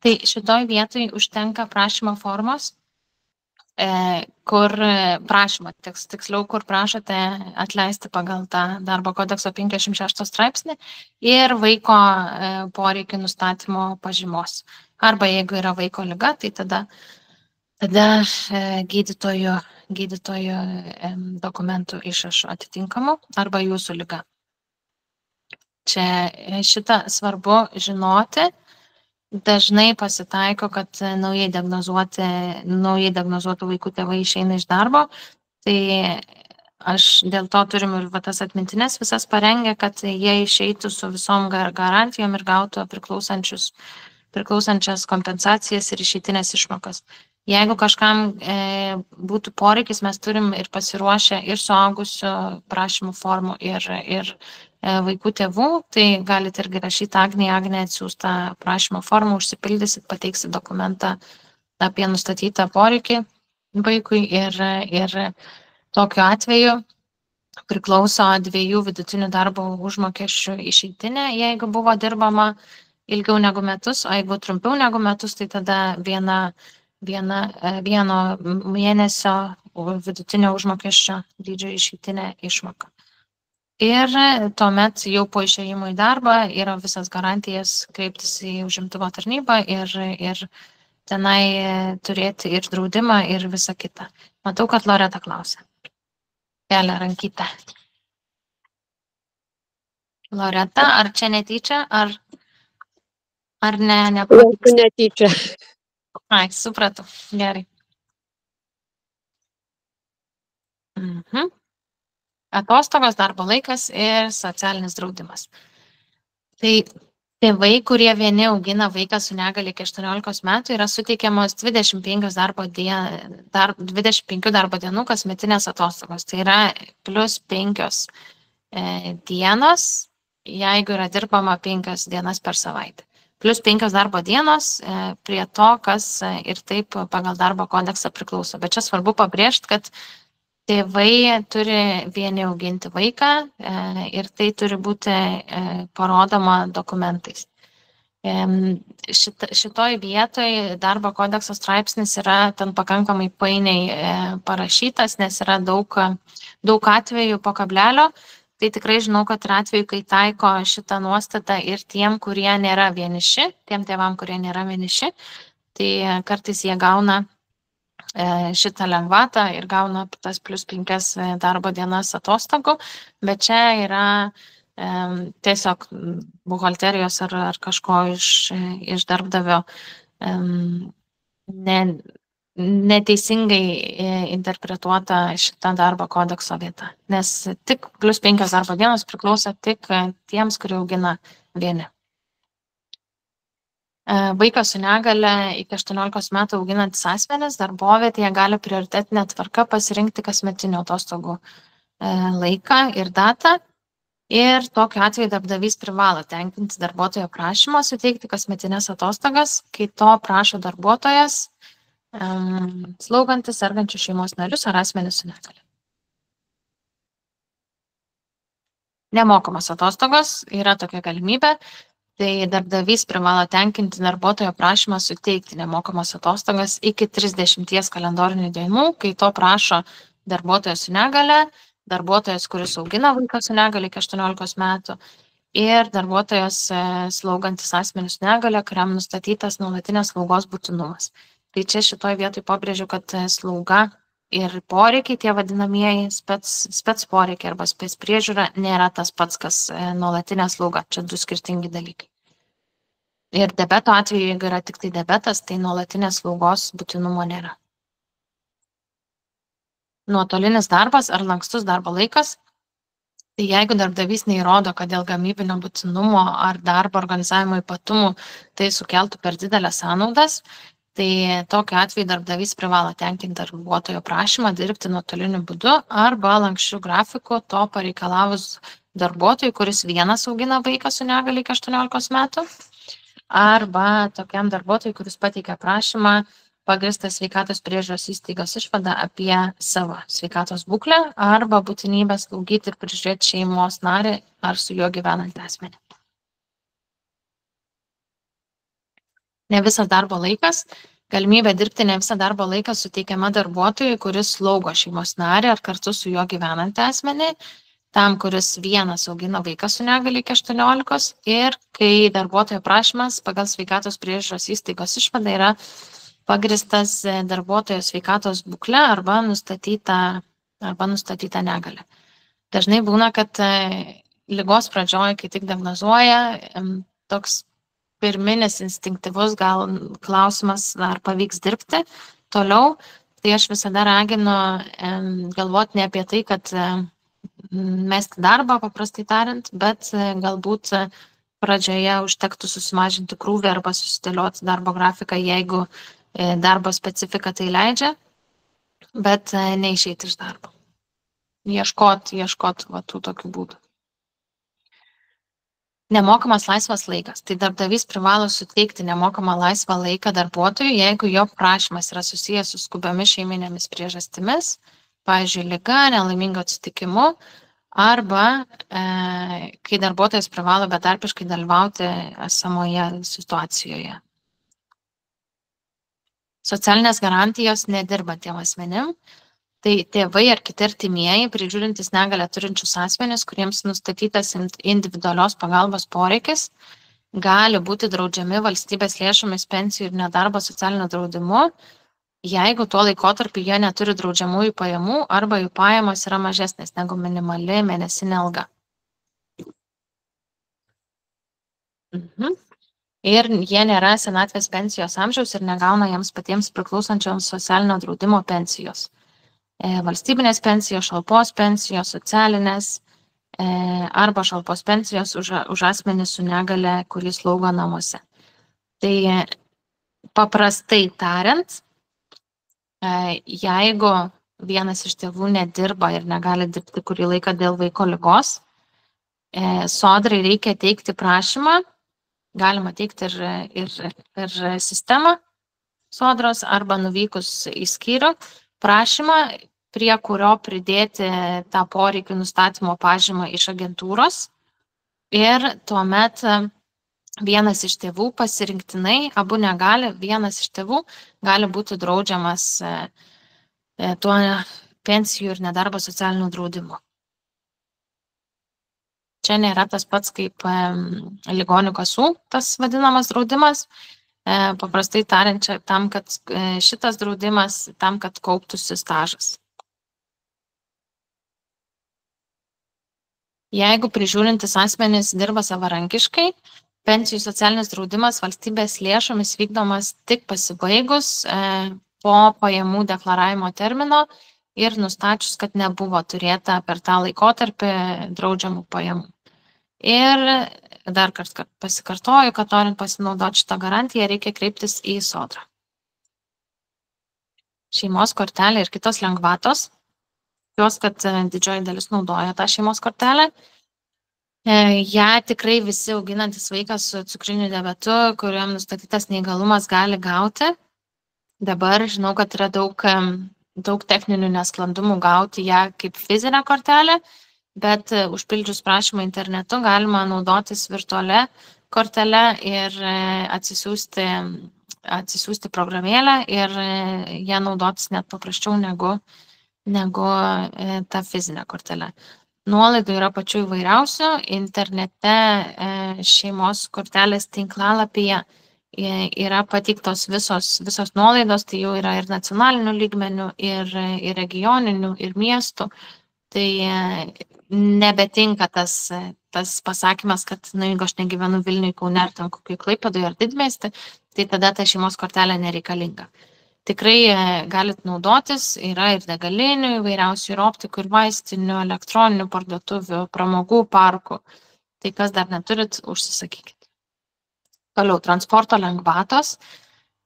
Tai šitoj vietoj užtenka prašymo formos, kur prašymą, tiksliau, kur prašote atleisti pagal tą darbo kodekso 56 straipsnį ir vaiko poreikių nustatymo pažymos. Arba jeigu yra vaiko liga, tai tada gydytojo dokumentų išrašo atitinkamų arba jūsų liga. Čia šitą svarbu žinoti. Dažnai pasitaiko, kad naujai diagnozuotų vaikų tėvai išeina iš darbo. Tai aš dėl to turim ir tas atmintinės visas parengę, kad jie išeitų su visom garantijom ir gautų priklausančias kompensacijas ir išeitinės išmokas. Jeigu kažkam būtų poreikis, mes turim ir pasiruošę ir suaugusių prašymų formų ir vaikų tėvų, tai galite irgi rašyti Agnė atsiųstą prašymo formą, užsipildysit, pateiksit dokumentą apie nustatytą poreikį vaikui ir tokiu atveju priklauso 2 vidutinių darbo užmokesčių išeitinė, jeigu buvo dirbama ilgiau negu metus, o jeigu trumpiau negu metus, tai tada vieno mėnesio vidutinio užmokesčio dydžio išeitinė išmoka. Ir tuomet jau po išėjimo į darbą yra visas garantijas kreiptis į užimtumo tarnybą ir tenai turėti ir draudimą ir visą kitą. Matau, kad Loreta klausia. Kelia rankytę. Loreta, ar čia netyčia, ar ne? Netyčia. Ai, supratau. Gerai. Atostogos, darbo laikas ir socialinis draudimas. Tai tėvai, kurie vieni augina vaiką su negalia iki 18 metų, yra suteikiamos 25 darbo dienų kasmetinės atostogos. Tai yra plus 5 dienos, jeigu yra dirbama 5 dienas per savaitę. Plus 5 darbo dienos prie to, kas ir taip pagal darbo kodeksą priklauso. Bet čia svarbu pabrėžti, kad tėvai turi vieni auginti vaiką ir tai turi būti parodoma dokumentais. Šitoj vietoj darbo kodekso straipsnis yra ten pakankamai painiai parašytas, nes yra daug atvejų po kablelio. Tai tikrai žinau, kad yra atveju, kai taiko šitą nuostatą ir tiem, kurie nėra vieniši, tiem tėvam, kurie nėra vieniši, tai kartais jie gauna šitą lengvatą ir gauna tas plus 5 darbo dienas atostogų, bet čia yra tiesiog buhalterijos ar kažko iš darbdavio neteisingai interpretuota šita darbo kodekso vieta, nes tik plus 5 darbo dienos priklauso tik tiems, kurie augina vieni. Vaikas su negale iki 18 metų auginantis asmenys darbovietėje gali prioritetinė tvarka pasirinkti kasmetinių atostogų laiką ir datą. Ir tokiu atveju darbdavys privalo tenkinti darbuotojo prašymą suteikti kasmetinės atostogas, kai to prašo darbuotojas, slaugantis sergančių šeimos narius ar asmenys su negale. Nemokamos atostogos yra tokia galimybė. Tai darbdavys privalo tenkinti darbuotojo prašymą suteikti nemokamos atostogas iki 30 kalendorinių dienų, kai to prašo darbuotojas su negale, darbuotojas, kuris augina vaiką su negale iki 18 metų ir darbuotojas slaugantis asmenys su negale, kuriam nustatytas nuolatinės slaugos būtinumas. Tai čia šitoj vietoj pabrėžiu, kad slauga ir poreikiai, tie vadinamieji spec poreikiai arba spec priežiūra, nėra tas pats, kas nuolatinė slauga. Čia 2 skirtingi dalykai. Ir diabeto atveju, jeigu yra tik tai diabetas, tai nuolatinės slaugos būtinumo nėra. Nuotolinis darbas ar lankstus darbo laikas. Tai jeigu darbdavys neįrodo, kad dėl gamybinio būtinumo ar darbo organizavimo ypatumų tai sukeltų per didelės sąnaudas, tai tokiu atveju darbdavys privalo tenkinti darbuotojo prašymą dirbti nuotoliniu būdu arba lanksčiu grafiku to pareikalavus darbuotojui, kuris vienas augina vaiką su negalia iki 18 metų, arba tokiam darbuotojui, kuris pateikia prašymą pagrįstą sveikatos priežiūros įstaigos išvadą apie savo sveikatos būklę arba būtinybę slaugyti ir prižiūrėti šeimos narį ar su juo gyvenantį asmenį. ne visas darbo laikas. Galimybė dirbti ne visą darbo laiką suteikiama darbuotojui, kuris slaugo šeimos narį ar kartu su juo gyvenantį asmenį, tam, kuris vienas augina vaiką su negalia iki 18 ir kai darbuotojo prašymas pagal sveikatos priežiūros įstaigos išvadą yra pagristas darbuotojo sveikatos būkle arba nustatyta negalia. Dažnai būna, kad ligos pradžioje, kai tik diagnozuoja, toks pirminis instinktyvus gal klausimas, ar pavyks dirbti toliau, tai aš visada raginu galvoti ne apie tai, kad mesti darbą, paprastai tariant, bet galbūt pradžioje užtektų susimažinti krūvį arba susidėlioti darbo grafiką, jeigu darbo specifika tai leidžia, bet neišeiti iš darbo. Ieškot va, tų tokių būdų. Nemokamas laisvas laikas. Tai darbdavys privalo suteikti nemokamą laisvą laiką darbuotojui, jeigu jo prašymas yra susijęs su skubiomis šeiminėmis priežastimis, pavyzdžiui, liga, nelaimingo atsitikimu, arba kai darbuotojas privalo betarpiškai dalyvauti esamoje situacijoje. Socialinės garantijos nedirbantiem asmenim. Tai tėvai ar kiti artimieji, prižiūrintys negalią turinčius asmenis, kuriems nustatytas individualios pagalbos poreikis, gali būti draudžiami valstybės lėšomis pensijų ir nedarbo socialinio draudimu, jeigu tuo laikotarpiu jie neturi draudžiamųjų pajamų arba jų pajamos yra mažesnės negu minimali mėnesinė alga. Ir jie nėra senatvės pensijos amžiaus ir negauna jiems patiems priklausančioms socialinio draudimo pensijos. Valstybinės pensijos, šalpos pensijos, socialinės arba šalpos pensijos už asmenį su negale, kuris slaugo namuose. Tai paprastai tariant, jeigu vienas iš tėvų nedirba ir negali dirbti kurį laiką dėl vaiko ligos, sodrai reikia teikti prašymą, galima teikti ir sistemą sodros arba nuvykus į skyrių, prašymą, prie kurio pridėti tą poreikių nustatymo pažymą iš agentūros ir tuomet vienas iš tėvų pasirinktinai, abu negali, vienas iš tėvų gali būti draudžiamas tuo pensijų ir nedarbo socialinių draudimų. Čia nėra tas pats kaip ligonių kasų, tas vadinamas draudimas. Paprastai tariant, tam, kad šitas draudimas, tam, kad kauptųsi stažas. Jeigu prižiūrintis asmenys dirba savarankiškai, pensijų socialinis draudimas valstybės lėšomis vykdomas tik pasibaigus po pajamų deklaravimo termino ir nustačius, kad nebuvo turėta per tą laikotarpį draudžiamų pajamų. Ir dar kartą pasikartoju, kad norint pasinaudoti šitą garantiją, reikia kreiptis į sodrą. Šeimos kortelė ir kitos lengvatos, jos, kad didžioji dalis naudoja tą šeimos kortelę. Ja tikrai visi auginantis vaikas su cukriniu diabetu, kuriam nustatytas neįgalumas, gali gauti. Dabar žinau, kad yra daug techninių nesklandumų gauti ją kaip fizinę kortelę, bet užpildžius prašymą internetu galima naudotis virtualią kortelę ir atsisiųsti programėlę ir ją naudotis net paprasčiau negu ta fizinė kortelė. Nuolaidų yra pačių įvairiausių. Internete šeimos kortelės tinklalapyje yra pateiktos visos nuolaidos, tai jau yra ir nacionalinių lygmenių, ir regioninių, ir miestų. Tai nebetinka tas pasakymas, kad jeigu aš negyvenu Vilniuje, Kaune ar ten kokioj Klaipėdoje ar Didmiesty, tai tada ta šeimos kortelė nereikalinga. Tikrai galit naudotis, yra ir degalinių, įvairiausių ir optikų, ir vaistinių, elektroninių parduotuvių, pramogų parkų. Tai kas dar neturit, užsisakykit. Toliau, transporto lengvatos.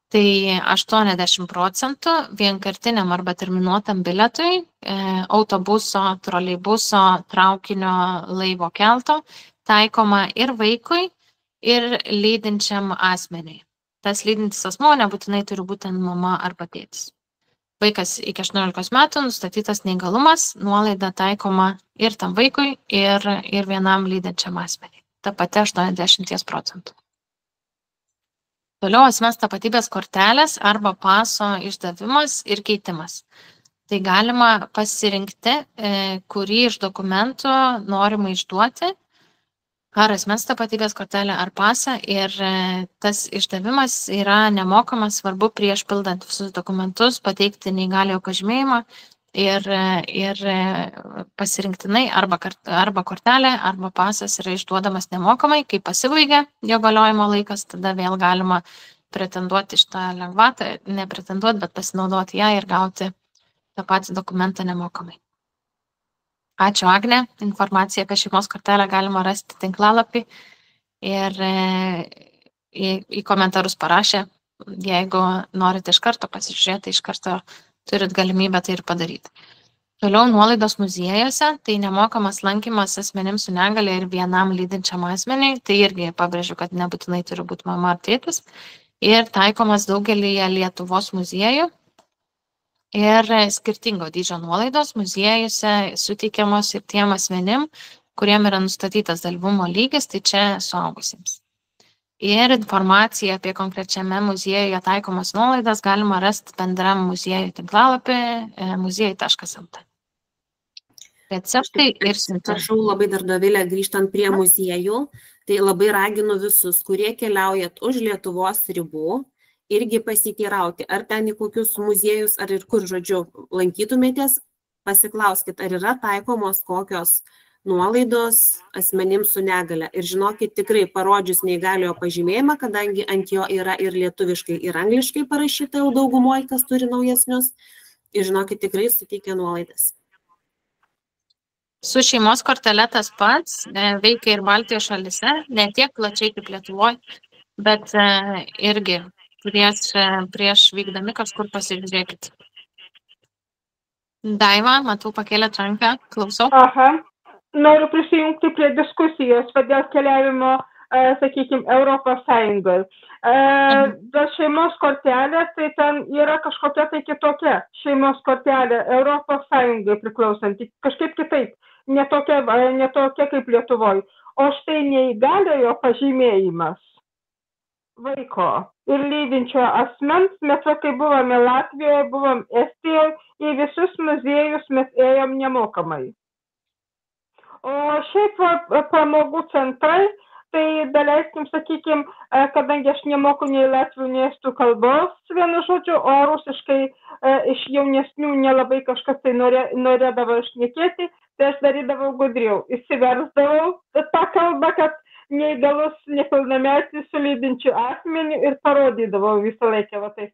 Tai 80% vienkartiniam arba terminuotam biletui, autobuso, troleibuso, traukinio, laivo, kelto, taikoma ir vaikui, ir lydinčiam asmeniui. Tas lydintis asmuo nebūtinai turi būti mama arba tėtis. Vaikas iki 18 metų nustatytas neįgalumas, nuolaida taikoma ir tam vaikui, ir vienam lydinčiam asmeniui. Ta pati 80%. Toliau asmens tapatybės kortelės arba paso išdavimas ir keitimas. Tai galima pasirinkti, kurį iš dokumentų norima išduoti, ar asmens tapatybės kortelę, ar pasą, ir tas išdavimas yra nemokamas, svarbu prieš pildant visus dokumentus pateikti neįgaliojo pažymėjimą ir pasirinktinai arba kortelė, arba pasas yra išduodamas nemokamai. Kai pasibaigia jo galiojimo laikas, tada vėl galima pretenduoti šitą lengvatą, ne pretenduoti, bet pasinaudoti ją ir gauti tą patį dokumentą nemokamai. Ačiū, Agne. Informaciją apie šeimos kortelę galima rasti tinklalapį ir į komentarus parašę. Jeigu norite iš karto pasižiūrėti, iš karto turit galimybę tai ir padaryti. Toliau nuolaidos muziejuose, tai nemokamas lankymas asmenims su negalia ir vienam lydinčiam asmeniui, tai irgi pabrėžiu, kad nebūtinai turi būti mama ar tėtis, ir taikomas daugelyje Lietuvos muziejų. Ir skirtingo dydžio nuolaidos muziejuose suteikiamos ir tiem asmenim, kuriem yra nustatytas dalyvumo lygis, tai čia suaugusiems. Ir informaciją apie konkrečiame muziejuje taikomas nuolaidas galima rasti bendram muziejų tinklalapį muziejai.lt. Receptai ir siuntimai. Prašau labai dar, Dovilė, grįžtant prie muziejų, tai labai raginu visus, kurie keliaujat už Lietuvos ribų, irgi pasiteirauti, ar ten į kokius muziejus, ar ir kur, žodžiu, lankytumėtės, pasiklauskit, ar yra taikomos kokios nuolaidos asmenims su negale. Ir žinokit, tikrai parodžius neįgaliojo pažymėjimą, kadangi ant jo yra ir lietuviškai, ir angliškai parašyta jau daugumoje, kas turi naujesnius, ir žinokit, tikrai suteikia nuolaidas. Su šeimos kortele tas pats, veikia ir Baltijos šalyse, ne tiek plačiai kaip Lietuvoje, bet irgi prieš vykdami kažkur pasižiūrėkit. Daiva, matau, pakėlėt ranką, klausau. Aha, noriu prisijungti prie diskusijos, dėl keliavimo, sakykime, Europos Sąjungoje. Dėl šeimos kortelės, tai ten yra kažkokia tai kitokia šeimos kortelė Europos Sąjungai priklausanti, kažkaip kitaip, ne tokia kaip Lietuvoje. O štai neįgaliojo pažymėjimas vaiko ir lydinčio asmens, mes kai buvome Latvijoje, buvom Estijoje, į visus muziejus mes ėjom nemokamai. O šiaip pramogų centrai, tai daleiskim, sakykim, kadangi aš nemoku nei latvių, nei estų kalbos, vienu žodžiu, o rusiškai iš jaunesnių nelabai kažkas tai norėdavo šnekėti, tai aš darydavau gudriau, įsiversdavau tą kalbą, kad neįgalus nepilnametis su lydinčiu asmeniu ir parodydavau visą laiką, va taip,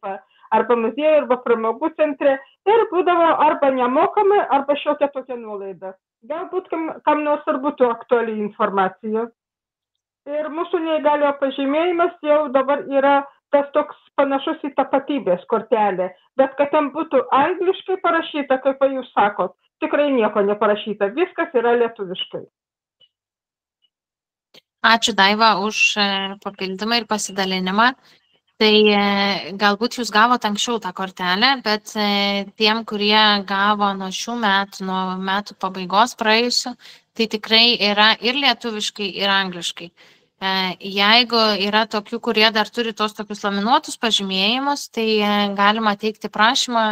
arba muziejuje, arba pramogų centre, ir būdavo arba nemokamai, arba šiokia tokia nuolaida. Galbūt kam nors ir būtų aktuali informacija. Ir mūsų neįgaliojo pažymėjimas jau dabar yra tas toks panašus į tapatybės kortelę, bet kad ten būtų angliškai parašyta, kaip jūs sakot, tikrai nieko neparašyta, viskas yra lietuviškai. Ačiū, Daiva, už papildymą ir pasidalinimą. Tai galbūt jūs gavote anksčiau tą kortelę, bet tiem, kurie gavo nuo šių metų, nuo metų pabaigos praėjusių, tai tikrai yra ir lietuviškai, ir angliškai. Jeigu yra tokių, kurie dar turi tos tokius laminuotus pažymėjimus, tai galima teikti prašymą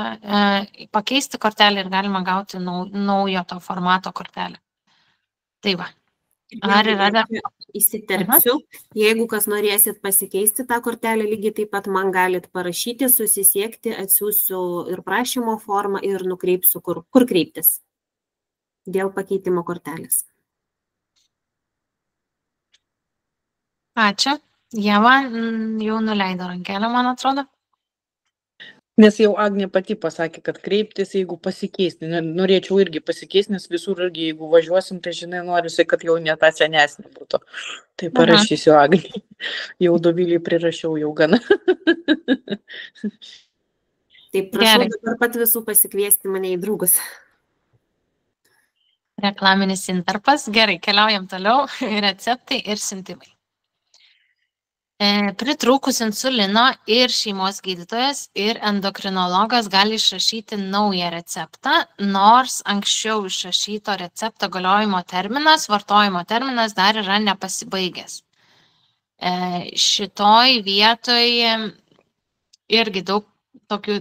pakeisti kortelę ir galima gauti naujo to formato kortelę. Tai va. Ar yra dar? Įsiterpsiu. Jeigu kas norėsit pasikeisti tą kortelę, lygiai taip pat man galit parašyti, susisiekti, atsiųsiu ir prašymo formą ir nukreipsiu, kur kreiptis dėl pakeitimo kortelės. Ačiū. Ieva jau nuleido rankelę, man atrodo. Nes jau Agnė pati pasakė, kad kreiptis, jeigu pasikeisti. Norėčiau irgi pasikeisti, nes visur irgi, jeigu važiuosim, tai žinai, norisi, kad jau ne ta senesnė būtų. Tai parašysiu Agnė. Jau Dovilį prirašiau jau gana. Taip, prašau dabar pat visų pasikviesti mane į draugus. Reklaminis intarpas. Gerai, keliaujam toliau. Receptai ir siuntimai. Pritrūkus insulino ir šeimos gydytojas ir endokrinologas gali išrašyti naują receptą, nors anksčiau išrašyto recepto galiojimo terminas, vartojimo terminas dar yra nepasibaigęs. Šitoj vietoj irgi daug tokių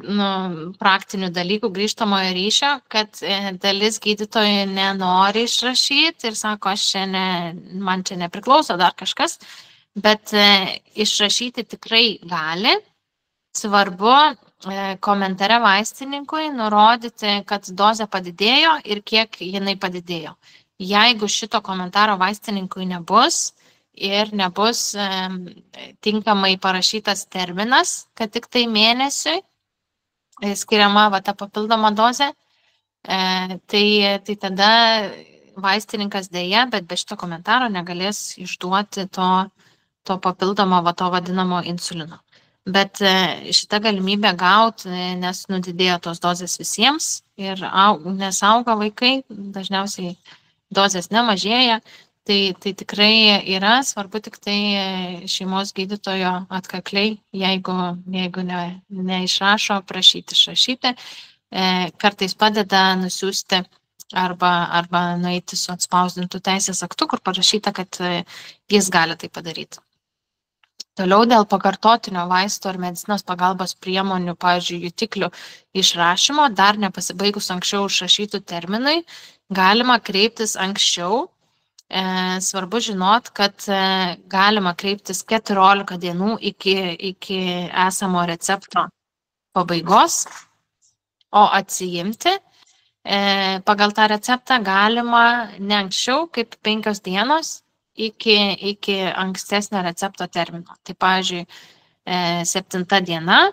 praktinių dalykų grįžtamojo ryšio, kad dalis gydytojų nenori išrašyti ir sako, man čia nepriklauso dar kažkas, bet išrašyti tikrai gali. Svarbu komentare vaistininkui nurodyti, kad dozė padidėjo ir kiek jinai padidėjo. Jeigu šito komentaro vaistininkui nebus ir nebus tinkamai parašytas terminas, kad tik tai mėnesiui skiriama ta papildoma dozė, tai tada vaistininkas dėja, bet be šito komentaro negalės išduoti to papildomo, to vadinamo insulino. Bet šitą galimybę gauti, nes nudidėjo tos dozės visiems ir nes auga vaikai, dažniausiai dozės nemažėja, tai tikrai yra svarbu tik tai šeimos gydytojo atkakliai, jeigu neišrašo, prašyti išrašyti. Kartais padeda nusiųsti arba nueiti su atspausdintų teisės aktu, kur parašyta, kad jis gali tai padaryti. Toliau dėl pakartotinio vaisto ar medicinos pagalbos priemonių, pavyzdžiui, jutiklių išrašymo, dar nepasibaigus anksčiau išrašytų terminui, galima kreiptis anksčiau. Svarbu žinot, kad galima kreiptis 14 dienų iki esamo recepto pabaigos, o atsiimti pagal tą receptą galima ne anksčiau kaip 5 dienos iki ankstesnio recepto termino. Tai, pavyzdžiui, 7 diena,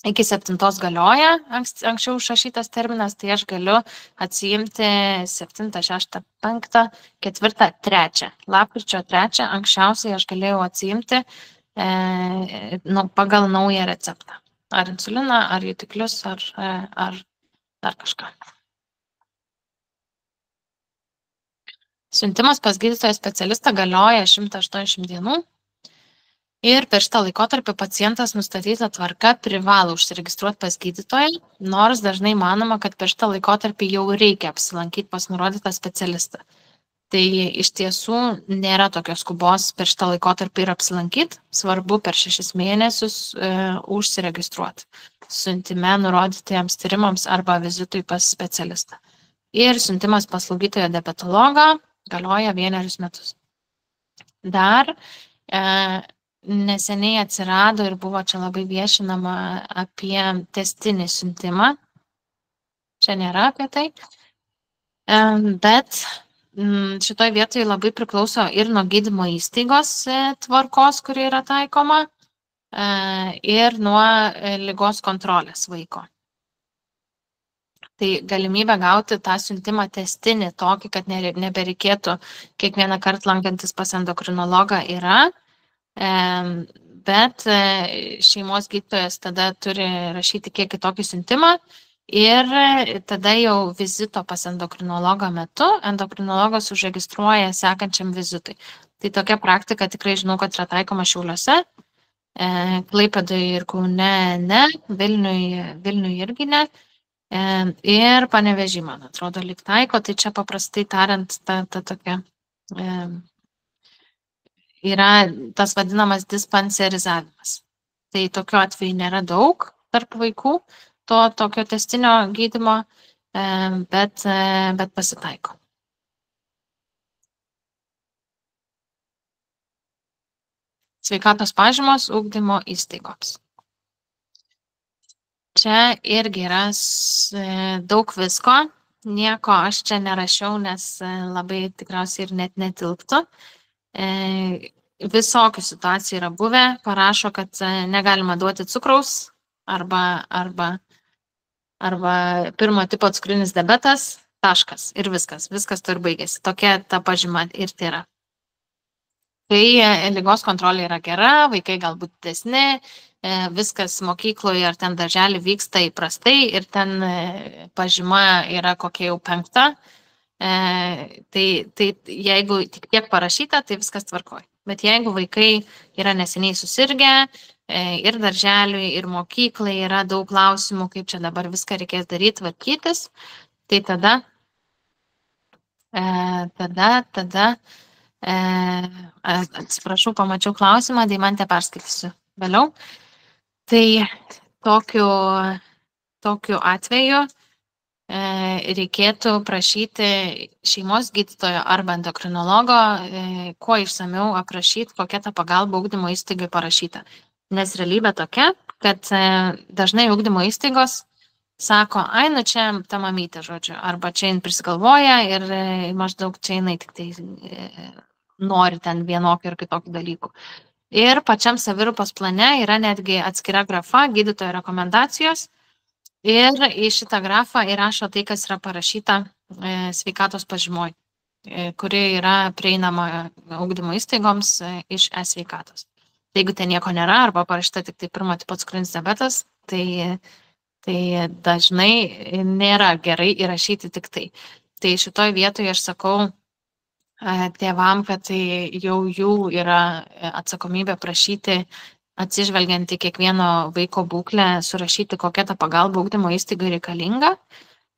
iki 7 galioja anksčiau išrašytas terminas, tai aš galiu atsiimti 7, 6, 5, 4, 3. Lapkričio 3 anksčiausiai aš galėjau atsiimti pagal naują receptą. Ar insuliną, ar jutiklius, ar dar kažką. Siuntimas pas gydytoją specialistą galioja 180 dienų ir per šitą laikotarpį pacientas nustatyta tvarka privalo užsiregistruoti pas gydytoją, nors dažnai manoma, kad per šitą laikotarpį jau reikia apsilankyti pas nurodytą specialistą. Tai iš tiesų nėra tokios skubos per šitą laikotarpį ir apsilankyti, svarbu per 6 mėnesius užsiregistruoti siuntime nurodytiems tyrimams arba vizitui pas specialistą. Ir siuntimas pas slaugytojo diabetologą galioja 1 metus. Dar neseniai atsirado ir buvo čia labai viešinama apie testinį siuntimą. Čia nėra apie tai. Bet šitoj vietoje labai priklauso ir nuo gydymo įstaigos tvarkos, kuri yra taikoma, ir nuo ligos kontrolės vaiko. Tai galimybė gauti tą siuntimą testinį tokį, kad nebereikėtų kiekvieną kartą lankantis pas endokrinologą yra, bet šeimos gydytojas tada turi rašyti kiek kitokį siuntimą ir tada jau vizito pas endokrinologą metu endokrinologas užregistruoja sekančiam vizitui. Tai tokia praktika tikrai žinau, kad yra taikoma Šiauliuose, Klaipėdoje ir Kaune ne, Vilniuje irgi ne. Ir Panevėžy, man atrodo, lyg taiko, tai čia paprastai tariant, ta tokia yra tas vadinamas dispanserizavimas. Tai tokiu atveju nėra daug tarp vaikų to tokio testinio gydymo, bet pasitaiko. Sveikatos pažymos ugdymo įstaigoms. Čia irgi yra daug visko, nieko aš čia nerašiau, nes labai tikriausiai ir net netilptų. Visokių situacijų yra buvę, parašo, kad negalima duoti cukraus arba pirmo tipo cukrinis diabetas, taškas ir viskas to ir baigėsi. Tokia ta pažyma ir tai yra. Kai ligos kontrolė yra gera, vaikai galbūt didesni, viskas mokykloje ar ten darželį vyksta įprastai ir ten pažyma yra kokia jau 5, tai jeigu tik tiek parašyta, tai viskas tvarkoj. Bet jeigu vaikai yra neseniai susirgę ir darželiui, ir mokyklai yra daug klausimų, kaip čia dabar viską reikės daryti, tvarkytis, tai tada Atsiprašau, pamačiau klausimą, Deimantę perskaitysiu vėliau. Tai tokiu atveju reikėtų prašyti šeimos gydytojo arba endokrinologo kuo išsamiau aprašyti, kokia ta pagalba ugdymo įstaigai parašyta. Nes realybė tokia, kad dažnai ugdymo įstaigos sako, ai, nu čia ta mamytė, žodžiu, arba čia jin prisigalvoja ir maždaug čia jinai tik tai nori ten vienokių ir kitokių dalykų. Ir pačiam savirūpos plane yra netgi atskira grafa gydytojo rekomendacijos ir į šitą grafą įrašo tai, kas yra parašyta sveikatos pažymoj, kuri yra prieinama ugdymo įstaigoms iš e-sveikatos. Tai jeigu ten nieko nėra arba parašyta tik tai pirmo tipo cukrinis diabetas, tai dažnai nėra gerai įrašyti tik tai. Tai šitoj vietoje aš sakau tėvam, kad tai jau jų yra atsakomybė prašyti, atsižvelgiant į kiekvieno vaiko būklę, surašyti, kokia ta pagalba ugdymo įstaigai reikalinga,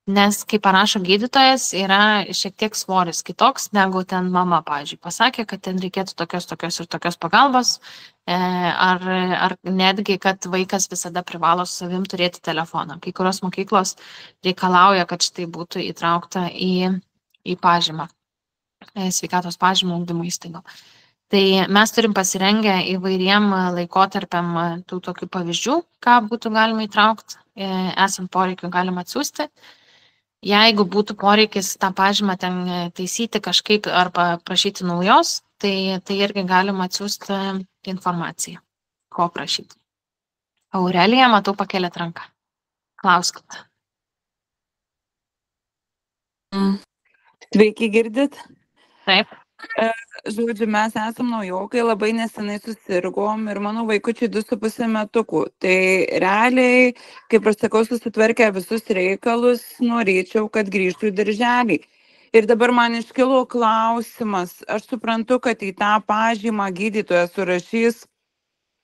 nes, kai parašo gydytojas, yra šiek tiek svoris kitoks, negu ten mama, pavyzdžiui, pasakė, kad ten reikėtų tokios ir tokios pagalbos, ar netgi, kad vaikas visada privalo su savim turėti telefoną. Kai kurios mokyklos reikalauja, kad štai būtų įtraukta į pažymą. Sveikatos pažymų ugdymo įstaigų. Tai mes turim pasirengę įvairiem laikotarpiam tų tokių pavyzdžių, ką būtų galima įtraukti, esant poreikiu galima atsiųsti. Jeigu būtų poreikis tą pažymą ten taisyti kažkaip arba prašyti naujos, tai irgi galima atsiųsti informaciją, ko prašyti. Aurelija, matau, pakėlėt ranką. Klauskit. Sveiki, girdit? Taip. Žodžiu, mes esam naujokai, labai nesenai susirgom ir mano vaikučiai 2,5 metukų. Tai realiai, kaip aš sakau, susitvarkę visus reikalus, norėčiau, kad grįžtų į darželį. Ir dabar man iškilo klausimas, aš suprantu, kad į tą pažymą gydytojas surašys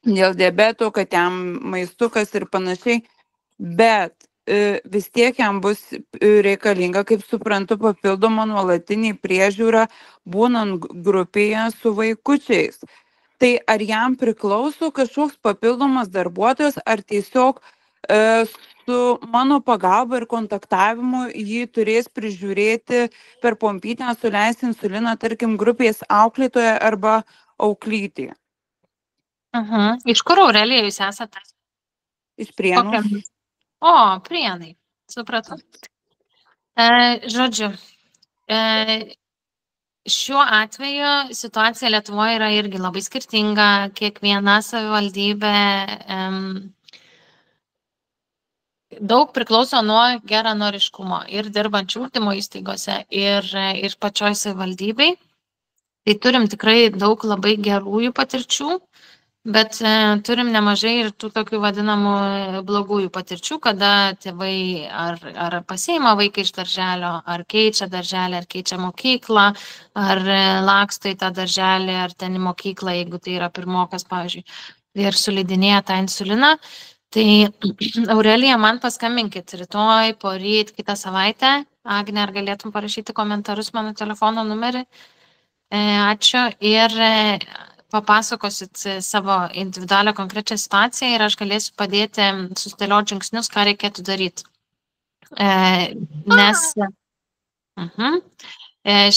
dėl diabeto, kad jam maistukas ir panašiai, bet vis tiek jam bus reikalinga, kaip suprantu, papildoma nuolatinė priežiūra būnant grupėje su vaikučiais. Tai ar jam priklauso kažkoks papildomas darbuotojas, ar tiesiog su mano pagalba ir kontaktavimu jį turės prižiūrėti per pompytę, suleisti insuliną, tarkim, grupės auklėtoja arba auklytė? Iš kur, Aurelija, jūs esate? Iš Prienų. O, Prienai, supratau. Žodžiu, šiuo atveju situacija Lietuvoje yra irgi labai skirtinga, kiekviena savivaldybė daug priklauso nuo geranoriškumo ir dirbančių ugdymo įstaigose ir pačioj savivaldybei. Tai turim tikrai daug labai gerųjų patirčių, bet turim nemažai ir tų tokių vadinamų blogųjų patirčių, kada tėvai ar pasiima vaiką iš darželio, ar keičia darželį, ar keičia mokyklą, ar laksto į tą darželį, ar ten į mokyklą, jeigu tai yra pirmokas, pavyzdžiui, ir suleidinėja tą insuliną. Tai Aurelija, man paskambinkit rytoj, poryt, kitą savaitę. Agne, ar galėtum parašyti komentarus mano telefono numerį? Ačiū. Ir papasakosit savo individualią konkrečią situaciją ir aš galėsiu padėti susidėlioti žingsnius, ką reikėtų daryti. Nes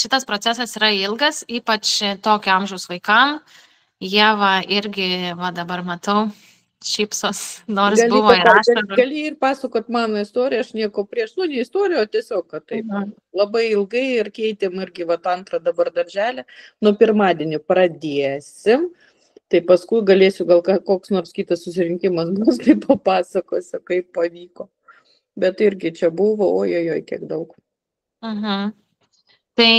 šitas procesas yra ilgas, ypač tokio amžiaus vaikam. Ieva irgi, dabar matau, šypsos, nors buvo ir aš. Gali ir pasakot mano istoriją, aš nieko prieš, ne istoriją, o tiesiog, kad taip. Labai ilgai ir keitėm irgi antrą dabar darželį. Nuo pirmadienį pradėsim, tai paskui galėsiu gal koks nors kitas susirinkimas bus, tai papasakosiu, kaip pavyko. Bet irgi čia buvo, ojojoj, kiek daug. Tai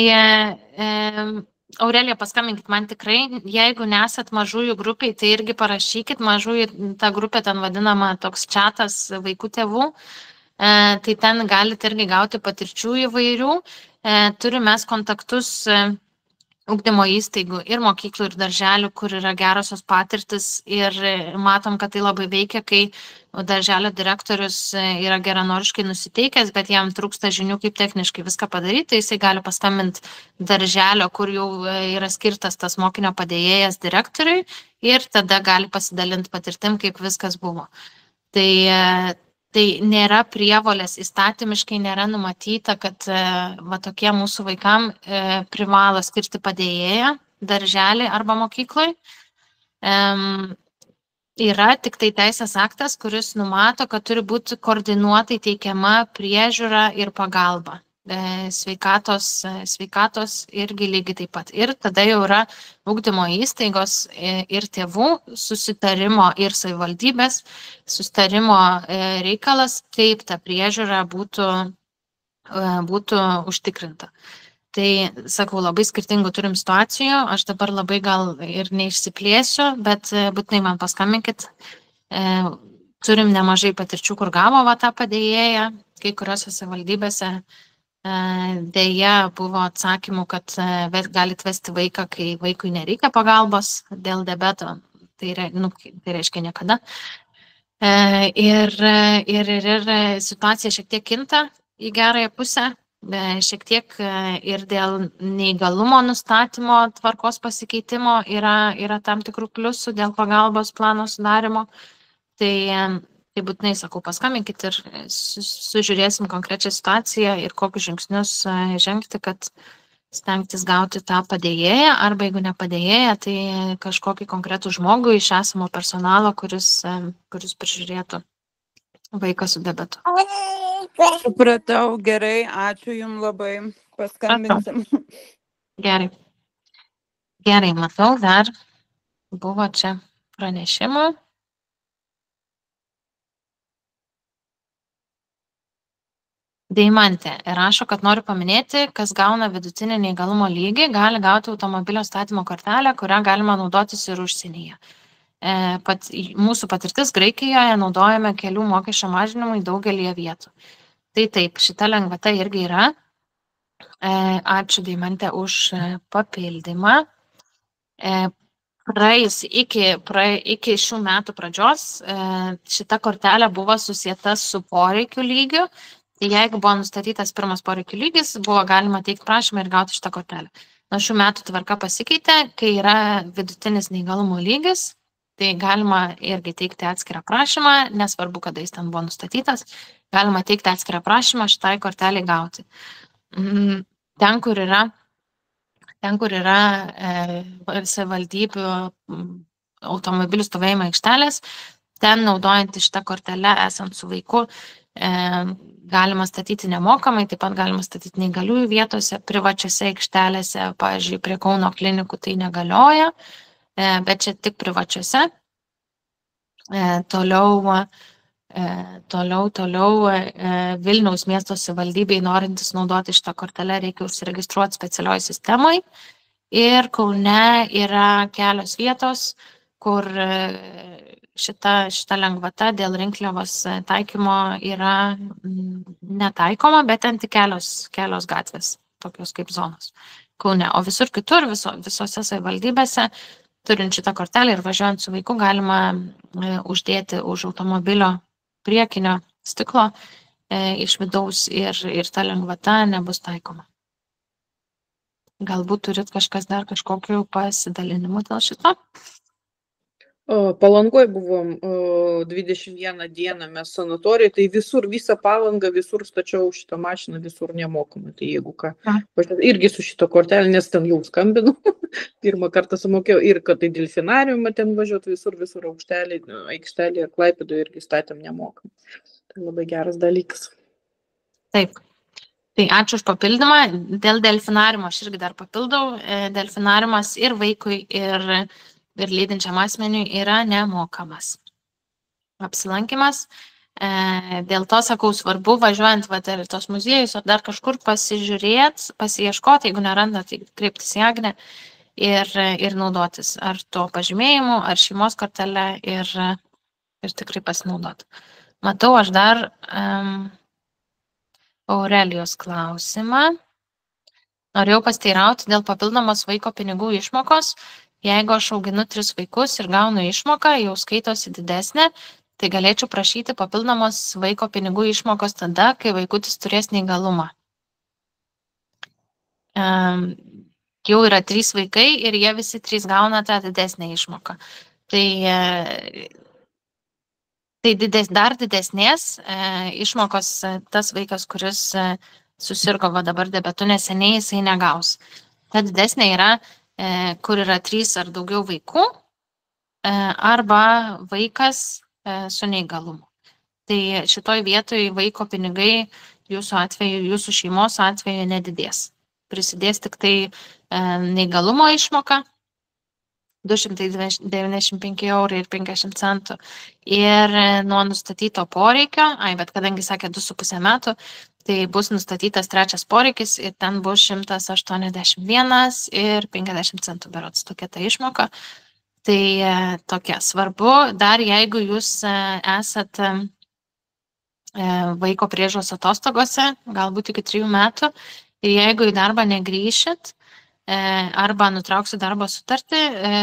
Aurelija, paskambinkit man tikrai, jeigu nesat mažųjų grupiai, tai irgi parašykit, mažųjų ta grupė ten vadinama toks čatas vaikų tėvų, tai ten galite irgi gauti patirčių įvairių. Turime mes kontaktus ugdymo įstaigų ir mokyklų ir darželių, kur yra gerosios patirtis ir matom, kad tai labai veikia, kai darželio direktorius yra geranoriškai nusiteikęs, bet jam trūksta žinių, kaip techniškai viską padaryti, tai jisai gali paskambinti darželio, kur jau yra skirtas tas mokinio padėjėjas direktoriui ir tada gali pasidalinti patirtim, kaip viskas buvo. Tai nėra prievolės, įstatymiškai nėra numatyta, kad va tokie mūsų vaikam privalo skirti padėjėją darželį arba mokyklai. Yra tik tai teisės aktas, kuris numato, kad turi būti koordinuotai teikiama priežiūra ir pagalba. Sveikatos irgi lygiai taip pat. Ir tada jau yra ugdymo įstaigos ir tėvų susitarimo ir savivaldybės susitarimo reikalas, kaip ta priežiūra būtų užtikrinta. Tai, sakau, labai skirtingų turim situacijų, aš dabar labai gal ir neišsiplėsiu, bet būtinai man paskambinkit. Turim nemažai patirčių, kur gavo va tą padėjėją, kai kuriuose savivaldybėse. Dėja buvo atsakymų, kad galit vesti vaiką, kai vaikui nereikia pagalbos dėl diabeto. Tai reiškia niekada. Ir situacija šiek tiek kinta į gerąją pusę. Šiek tiek ir dėl neįgalumo nustatymo tvarkos pasikeitimo yra tam tikrų pliusų dėl pagalbos plano sudarimo. Tai būtinai, sakau, paskambinkit ir sužiūrėsim konkrečią situaciją ir kokius žingsnius žengti, kad stengtis gauti tą padėjėją, arba jeigu ne padėjėją, tai kažkokį konkretų žmogų iš esamo personalo, kuris prižiūrėtų vaiką su diabetu. Supratau, gerai, ačiū Jums labai, paskambinsim. Gerai, matau, dar buvo čia pranešimų. Deimantė rašo, kad noriu paminėti, kas gauna vidutinį neįgalumo lygį, gali gauti automobilio statymo kortelę, kurią galima naudotis ir užsienyje. Mūsų patirtis Graikijoje naudojame kelių mokesčio mažinimui daugelį vietų. Tai taip, šita lengvata irgi yra. Ačiū Deimantė už papildymą. Praėjus iki šių metų pradžios šita kortelė buvo susieta su poreikių lygiu. Tai jeigu buvo nustatytas pirmas poreikių lygis, buvo galima teikti prašymą ir gauti šitą kortelę. Nuo šių metų tvarka pasikeitė, kai yra vidutinis neįgalumo lygis, tai galima irgi teikti atskirą prašymą, nesvarbu, kada jis ten buvo nustatytas, galima teikti atskirą prašymą šitai kortelį gauti. Ten, kur yra savivaldybių automobilių stovėjimo aikštelės, ten naudojant šitą kortelę esant su vaiku, galima statyti nemokamai, taip pat galima statyti neįgaliųjų vietose, privačiose aikštelėse, pavyzdžiui, prie Kauno klinikų tai negalioja, bet čia tik privačiose. Toliau Vilniaus miesto savivaldybei norintis naudoti šitą kortelę reikia užsiregistruoti specialioj sistemai ir Kaune yra kelios vietos, kur šita lengvata dėl rinkliavos taikymo yra netaikoma, bet ten tik kelios gatvės, tokios kaip zonos Kaune. O visur kitur, visose savivaldybėse, turint šitą kortelę ir važiuojant su vaiku, galima uždėti už automobilio priekinio stiklo iš vidaus ir ta lengvata nebus taikoma. Galbūt turit kažkas dar kažkokiu pasidalinimu dėl šito? Palangoje buvom 21 dieną mes sanatorijai, tai visą Palangą, visur stačiau šitą mašiną, visur nemokamai. Tai jeigu ką, irgi su šito kortelė, nes ten jau skambinu, pirmą kartą sumokėjau ir kad į delfinariumą ten važiuot visur aikštelėje, Klaipėdoje irgi statėm nemokamai. Tai labai geras dalykas. Taip. Tai ačiū už papildymą. Dėl delfinariumo aš irgi dar papildau. Delfinariumas ir vaikui, ir lydinčiam asmeniui yra nemokamas apsilankimas. Dėl to, sakau, svarbu važiuojant ir tos muziejus, ar dar kažkur pasiieškoti, jeigu nerandat, tai kreiptis į Agnę ir naudotis ar tuo pažymėjimu, ar šeimos kortelę ir tikrai pasinaudoti. Matau aš dar Aurelijos klausimą. Norėjau pasteirauti dėl papildomos vaiko pinigų išmokos. Jeigu aš auginu 3 vaikus ir gaunu išmoką, jau skaitosi didesnė, tai galėčiau prašyti papildomos vaiko pinigų išmokos tada, kai vaikutis turės neįgalumą. Jau yra 3 vaikai ir jie visi 3 gauna tą didesnę išmoką. Tai dar didesnės išmokos tas vaikas, kuris susirgo dabar diabetu neseniai, jisai negaus. Ta didesnė yra, kur yra 3 ar daugiau vaikų, arba vaikas su neįgalumu. Tai šitoj vietoj vaiko pinigai jūsų atveju, jūsų šeimos atveju nedidės. Prisidės tik tai neįgalumo išmoka, 295 € ir 50 centų. Ir nuo nustatyto poreikio, bet kadangi sakė 2,5 metų, tai bus nustatytas 3 poreikis ir ten bus 181 ir 50 centų berods tokia ta išmoka. Tai tokia svarbu, dar jeigu jūs esat vaiko priežiūros atostogose, galbūt iki 3 metų, ir jeigu į darbą negrįšit, arba nutrauksit darbo sutartį,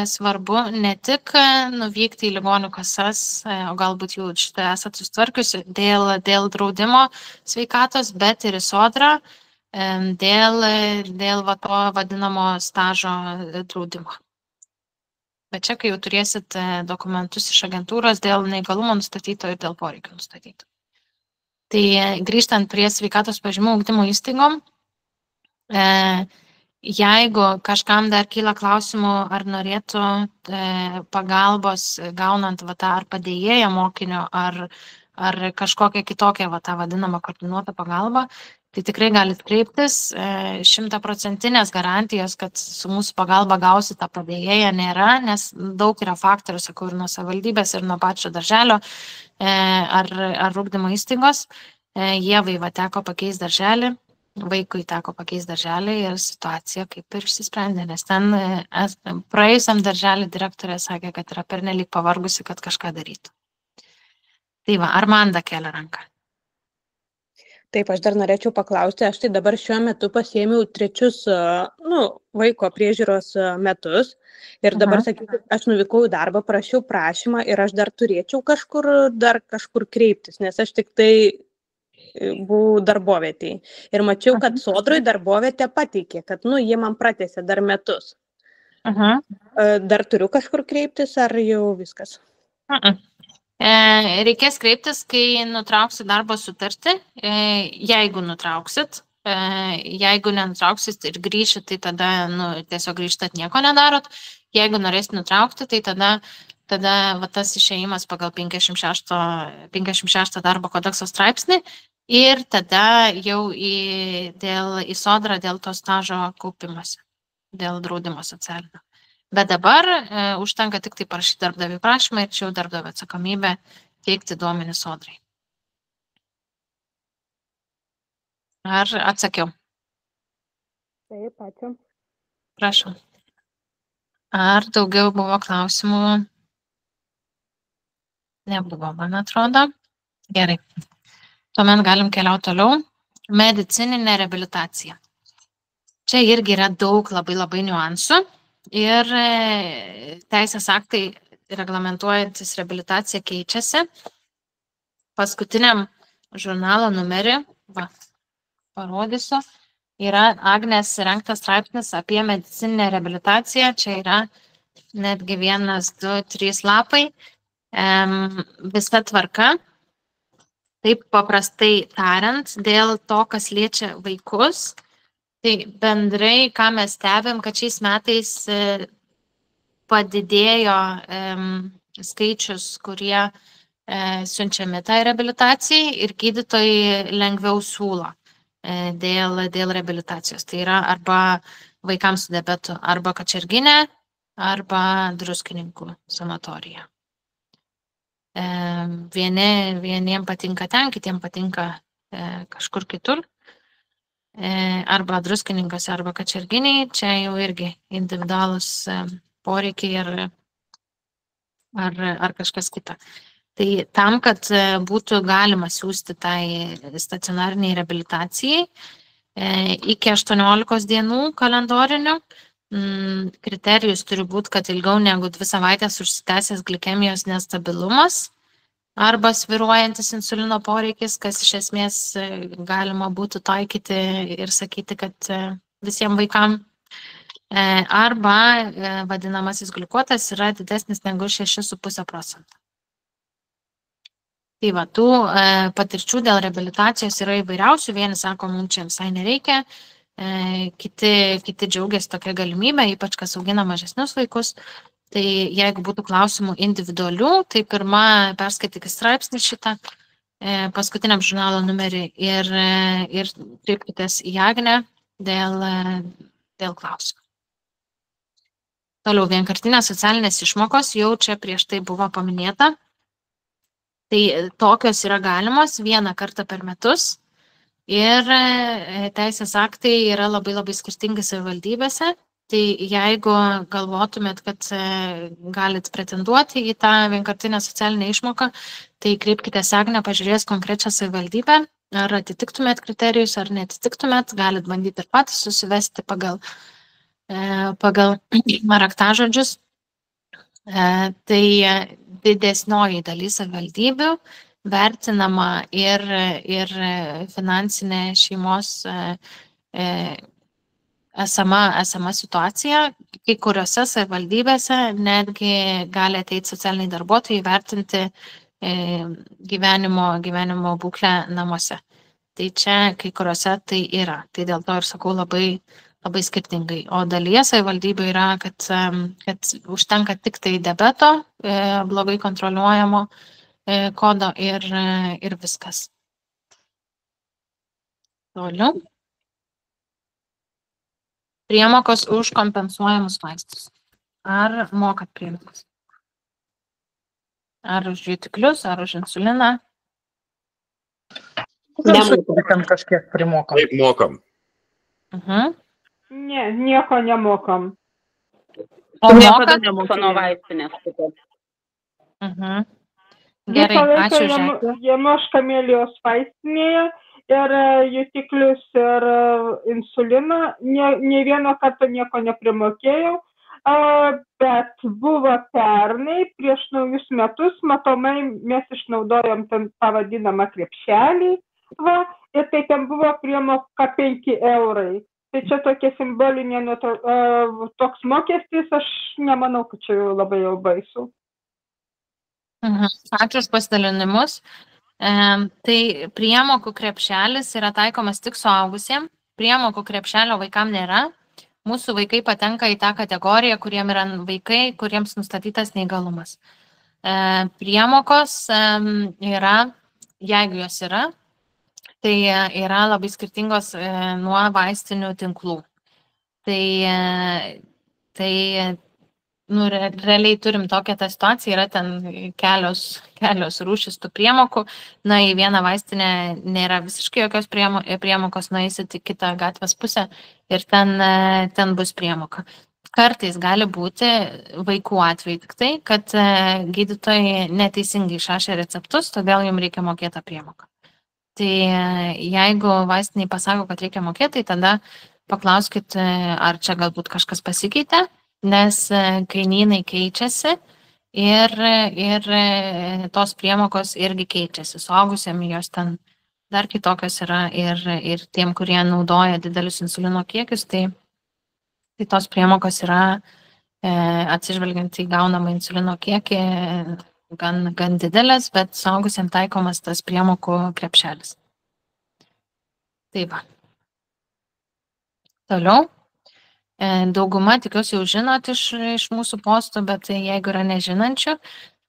svarbu ne tik nuvykti į ligonių kasas, o galbūt jau šitą esat sustvarkiusi dėl draudimo sveikatos, bet ir į sodrą dėl to vadinamo stažo draudimo. Bet čia, kai jau turėsit dokumentus iš agentūros dėl neįgalumo nustatyto ir dėl poreikio nustatyto. Tai grįžtant prie sveikatos pažymų ugdymo įstaigom, jeigu kažkam dar kyla klausimų, ar norėtų pagalbos gaunant ar padėjėją mokinio, ar kažkokią kitokią tą vadinamą koordinuotą pagalbą, tai tikrai galit kreiptis. 100% garantijos, kad su mūsų pagalba gausit tą padėjėją nėra, nes daug yra faktorių, sakau, ir nuo savivaldybės, ir nuo pačio darželio ar ugdymo įstaigos. Ievai teko pakeisti darželį. Vaikui teko pakeisti darželį ir situacija kaip ir išsisprendė, nes ten praėjusiam darželį direktorė sakė, kad yra pernelyg pavargusi, kad kažką darytų. Tai Armanda kelia ranką. Taip, aš dar norėčiau paklausti, aš tai dabar šiuo metu pasiėmiau 3 vaiko priežiūros metus ir dabar, sakykime, aš nuvykau į darbą, prašiau prašymą ir aš dar turėčiau kažkur kreiptis, nes aš tik tai buvau darbovietėje. Ir mačiau, kad sodroj darbovietė pateikė, kad jie man pratęsė dar metus. Dar turiu kažkur kreiptis, ar jau viskas? Reikės kreiptis, kai nutrauksit darbo sutartį, jeigu nutrauksit. Jeigu nenutrauksit ir grįšit, tai tada tiesiog grįžtat, nieko nedarot. Jeigu norėsit nutraukti, tai tada tas išėjimas pagal 56 darbo kodekso straipsnį ir tada jau į sodrą dėl to stažo kaupimas, dėl draudimo socialinio. Bet dabar užtenka tik tai parašyti darbdaviui prašymą ir čia jau darbdavio atsakomybė teikti duomenis sodrai. Ar atsakiau? Taip, ačiū. Prašau. Ar daugiau buvo klausimų? Nebuvo, man atrodo. Gerai. Tuomet galim keliauti toliau. Medicininė reabilitacija. Čia irgi yra daug labai niuansų ir teisės aktai reglamentuojantis reabilitaciją keičiasi. Paskutiniam žurnalo numerį, parodysiu, yra Agnės rengtas straipsnis apie medicininę reabilitaciją. Čia yra netgi 1, 2, 3 lapai. Visa tvarka, taip paprastai tariant, dėl to, kas liečia vaikus, tai bendrai, ką mes stebim, kad šiais metais padidėjo skaičius, kurie siunčiami tai reabilitacijai ir gydytojai lengviau siūlo dėl reabilitacijos. Tai yra arba vaikams su diabetu, arba Kačerginė, arba Druskininkų sanatorija. Vieniem patinka ten, kitiem patinka kažkur kitur. Arba Druskininkose, arba Kačerginiai. Čia jau irgi individualūs poreikiai ar kažkas kita. Tai tam, kad būtų galima siūsti tai stacionariniai reabilitacijai, iki 18 dienų kalendorinių. Kriterijus turi būti, kad ilgiau negu 2 savaitės užsitęsęs glikemijos nestabilumas arba svyruojantis insulino poreikis, kas iš esmės galima būtų taikyti ir sakyti, kad visiems vaikams. Arba vadinamasis gliukotas yra didesnis negu 6,5%. Tai va, tų patirčių dėl reabilitacijos yra įvairiausių, vieni sako, mums čia visai nereikia, kiti džiaugiasi tokia galimybė, ypač kas augina mažesnius vaikus. Tai jeigu būtų klausimų individualių, tai pirma, perskaitykite straipsnį šitą paskutiniam žurnalo numerį ir kreipkitės į Agnę dėl klausimų. Toliau, vienkartinės socialinės išmokos, jau čia prieš tai buvo paminėta. Tai tokios yra galimos vieną kartą per metus ir teisės aktai yra labai skirtingi savivaldybėse. Tai jeigu galvotumėt, kad galit pretenduoti į tą vienkartinę socialinę išmoką, tai kreipkitės Agnę, pažiūrės konkrečią savivaldybę, ar atitiktumėt kriterijus, ar netitiktumėt, galit bandyti ir patys susivesti pagal raktažodžius. Tai didesnioji dalis savivaldybių vertinama ir finansinė šeimos esama situacija. Kai kuriuose savivaldybėse netgi gali ateiti socialiniai darbuotojai vertinti gyvenimo būklę namuose. Tai čia kai kuriuose tai yra. Tai dėl to ir sakau labai skirtingai. O dalyje savivaldybių yra, kad užtenka tik tai debeto, blogai kontroliuojamo kodo ir viskas. Toliau. Priemokos už kompensuojamus vaistus. Ar mokat priemokas? Ar už jutiklius, ar už insuliną? Nemokam kažkiek primokam. Taip, mokam. Ne, nieko nemokam. O mokat? Nuo vaistinės. Gerai, ačiū Žekė. Jėmos kamelijos vaistinėje ir jutiklius ir insuliną. Nė vieno karto nieko neprimokėjau, bet buvo pernai, prieš naujus metus, matomai mes išnaudojom ten pavadinamą krepšelį, ir tai ten buvo priemoka 5 eurai. Tai čia tokia simbolinė toks mokestis, aš nemanau, kad čia labai jau baisu. Ačiū už pasidalinimus. Tai priemokų krepšelis yra taikomas tik suaugusiems. Priemokų krepšelio vaikams nėra. Mūsų vaikai patenka į tą kategoriją, kuriems yra vaikai, kuriems nustatytas neįgalumas. Priemokos yra, jeigu jos yra, tai yra labai skirtingos nuo vaistinių tinklų. Tai realiai turim tokią tą situaciją, yra ten kelios rūšis tų priemokų. Na, į vieną vaistinę nėra visiškai jokios priemokos, nueisit į kitą gatvės pusę ir ten bus priemoka. Kartais gali būti vaikų atveju tik tai, kad gydytojai neteisingai išrašė receptus, todėl jums reikia mokėti priemoką. Tai jeigu vaistiniai pasako, kad reikia mokėti, tai tada paklauskit, ar čia galbūt kažkas pasikeitė, nes kainynai keičiasi ir tos priemokos irgi keičiasi. Suaugusiam jos ten dar kitokios yra ir tiem, kurie naudoja didelius insulino kiekius, tai tos priemokos yra atsižvelgiant į gaunamą insulino kiekį gan didelės, bet suaugusiam taikomas tas priemokų krepšelis. Tai va. Toliau. Dauguma, tikiuosi, jau žinot iš mūsų postų, bet jeigu yra nežinančių,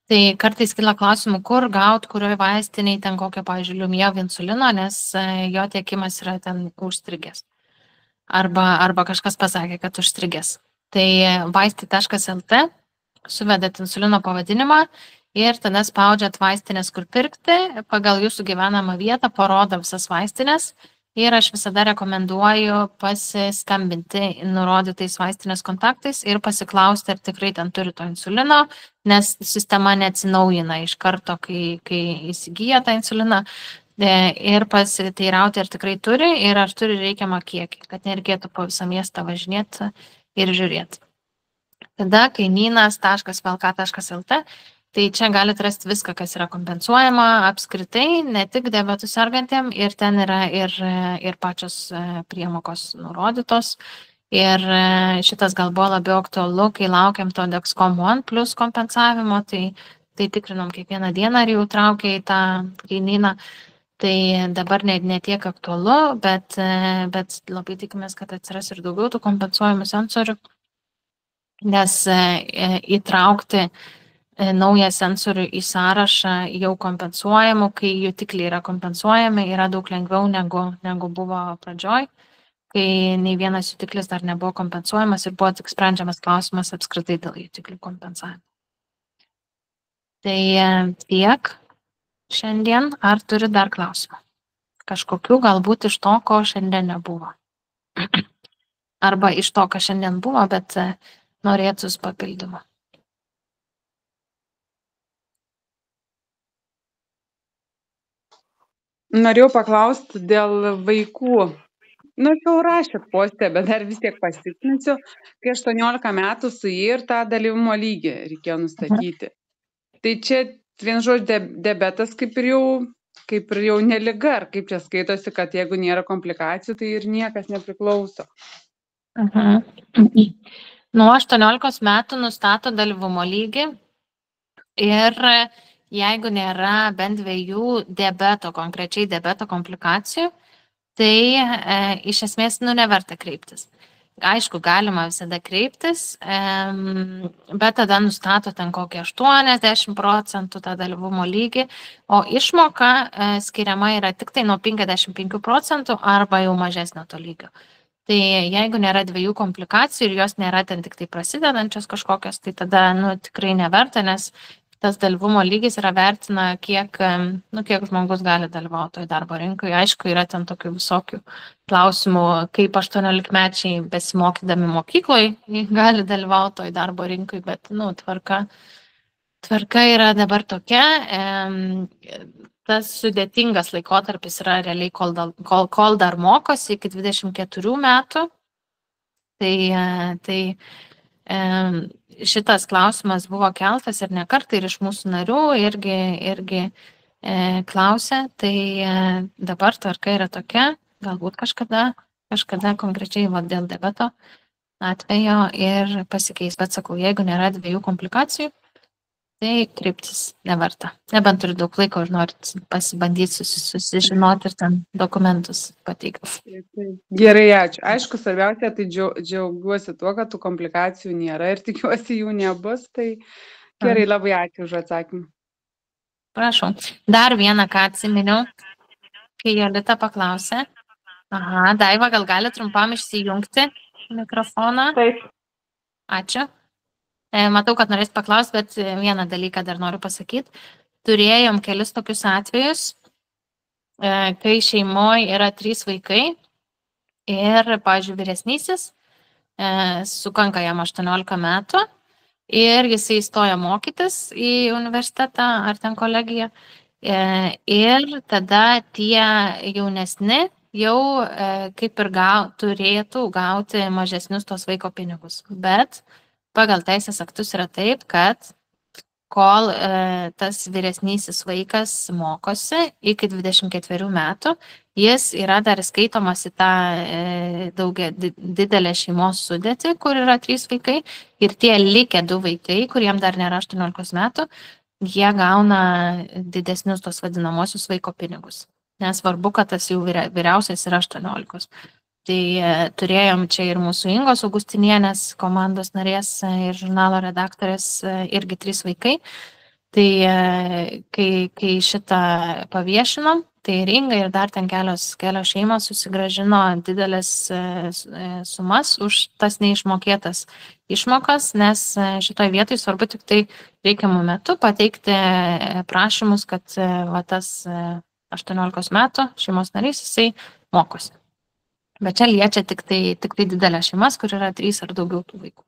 tai kartais kyla klausimų, kur gauti, kurioje vaistiniai ten kokio, pavyzdžiui, Liumjev insulino, nes jo tiekimas yra ten užstrigęs. Arba kažkas pasakė, kad užstrigęs. Tai vaistai.lt, suvedat insulino pavadinimą ir tada spaudžiat vaistinės, kur pirkti, pagal jūsų gyvenamą vietą parodo visas vaistinės. Ir aš visada rekomenduoju pasiskambinti nurodytais vaistinės kontaktais ir pasiklausti, ar tikrai ten turi to insulino, nes sistema neatsinaujina iš karto, kai įsigyja tą insuliną. ir pasiteirauti, ar tikrai turi ir ar turi reikiamą kiekį, kad nereikėtų po visą miestą važinėti ir žiūrėti. Tada kainynas.vlk.lt, tai čia galite rasti viską, kas yra kompensuojama apskritai, ne tik diabetų sergantiem, ir ten yra ir pačios priemokos nurodytos. Ir šitas gal buvo labiau aktualu, kai laukiam to Dexcom One plus kompensavimo, tai tikrinom kiekvieną dieną, ar jau traukia į tą kainyną. Tai dabar ne tiek aktualu, bet labai tikimės, kad atsiras ir daugiau tų kompensuojamų sensorių, nes įtraukti naują sensorių į sąrašą jau kompensuojamų, kai jutikliai yra kompensuojami, yra daug lengviau negu buvo pradžioj, kai nei vienas jutiklis dar nebuvo kompensuojamas ir buvo tik sprendžiamas klausimas apskritai dėl jutiklių kompensavimo. Tai tiek šiandien. Ar turi dar klausimą? Kažkokių galbūt iš to, ko šiandien nebuvo. Arba iš to, kas šiandien buvo, bet norėtus papildymą. Norėjau paklausti dėl vaikų. Jau rašėt postę, bet dar vis tiek pasitikslinsiu, kai 18 metų suėjo ir tą dalyvumo lygį reikėjo nustatyti. Tai čia, vien žodžiu, diabetas kaip ir jau ne liga, ar kaip čia skaitosi, kad jeigu nėra komplikacijų, tai ir niekas nepriklauso. Nuo 18 metų nustato dalyvumo lygį ir jeigu nėra bent 2 konkrečiai diabeto komplikacijų, tai iš esmės neverta kreiptis. Aišku, galima visada kreiptis, bet tada nustato ten kokį 80% tą dalyvumo lygį, o išmoka skiriama yra tik tai nuo 55% arba jau mažesnio to lygio. Tai jeigu nėra 2 komplikacijų ir jos nėra ten tik tai prasidedančios kažkokios, tai tada tikrai neverta, nes tas dalyvumo lygis yra vertina, kiek žmogus gali dalyvauti toje darbo rinkoje. Aišku, yra ten tokių visokių klausimų, kaip 18-mečiai besimokydami mokykloje gali dalyvauti toje darbo rinkoje, bet tvarka yra dabar tokia. Tas sudėtingas laikotarpis yra realiai, kol dar mokosi iki 24 metų. Tai šitas klausimas buvo keltas ir ne kartą ir iš mūsų narių irgi klausė, tai dabar tvarka yra tokia, galbūt kažkada konkrečiai dėl diabeto atvejo ir pasikeis, bet sakau, jeigu nėra 2 komplikacijų, tai kreiptis neverta. Nebent turi daug laiko ir norit pasibandyti susižinoti ir ten dokumentus pateikti. Gerai, ačiū. Aišku, svarbiausia, tai džiaugiuosi tuo, kad tų komplikacijų nėra ir tikiuosi jų nebus. Tai gerai, labai ačiū už atsakymą. Prašau. Dar vieną, ką atsiminiau, kai Jolita paklausė. Daiva, gal gali trumpam išsijungti mikrofoną? Taip. Ačiū. Matau, kad norės paklausti, bet vieną dalyką dar noriu pasakyti. Turėjom kelis tokius atvejus, kai šeimoje yra 3 vaikai ir, pavyzdžiui, vyresnysis, sukanka jam 18 metų ir jisai įstoja mokytis į universitetą ar ten kolegiją. Ir tada tie jaunesni jau kaip ir turėtų gauti mažesnius tos vaiko pinigus. Bet pagal teisės aktus yra taip, kad kol tas vyresnysis vaikas mokosi iki 24 metų, jis yra dar skaitomas į tą didelę šeimos sudėtį, kur yra 3 vaikai, ir tie likę 2 vaikai, kuriem dar nėra 18 metų, jie gauna didesnius tos vadinamosius vaiko pinigus. Nesvarbu, kad tas jau vyriausias yra 18. Tai turėjom čia ir mūsų Ingos Augustinienės komandos narės ir žurnalo redaktorės irgi 3 vaikai. Tai kai šitą paviešinom, tai ir Inga ir dar ten kelios šeimos susigrąžino didelės sumas už tas neišmokėtas išmokas, nes šitoje vietoje svarbu tik tai reikiamų metu pateikti prašymus, kad tas 18 metų šeimos narys jisai mokosi. Bet čia liečia tik tai didelės šeimas, kur yra 3 ar daugiau tų vaikų.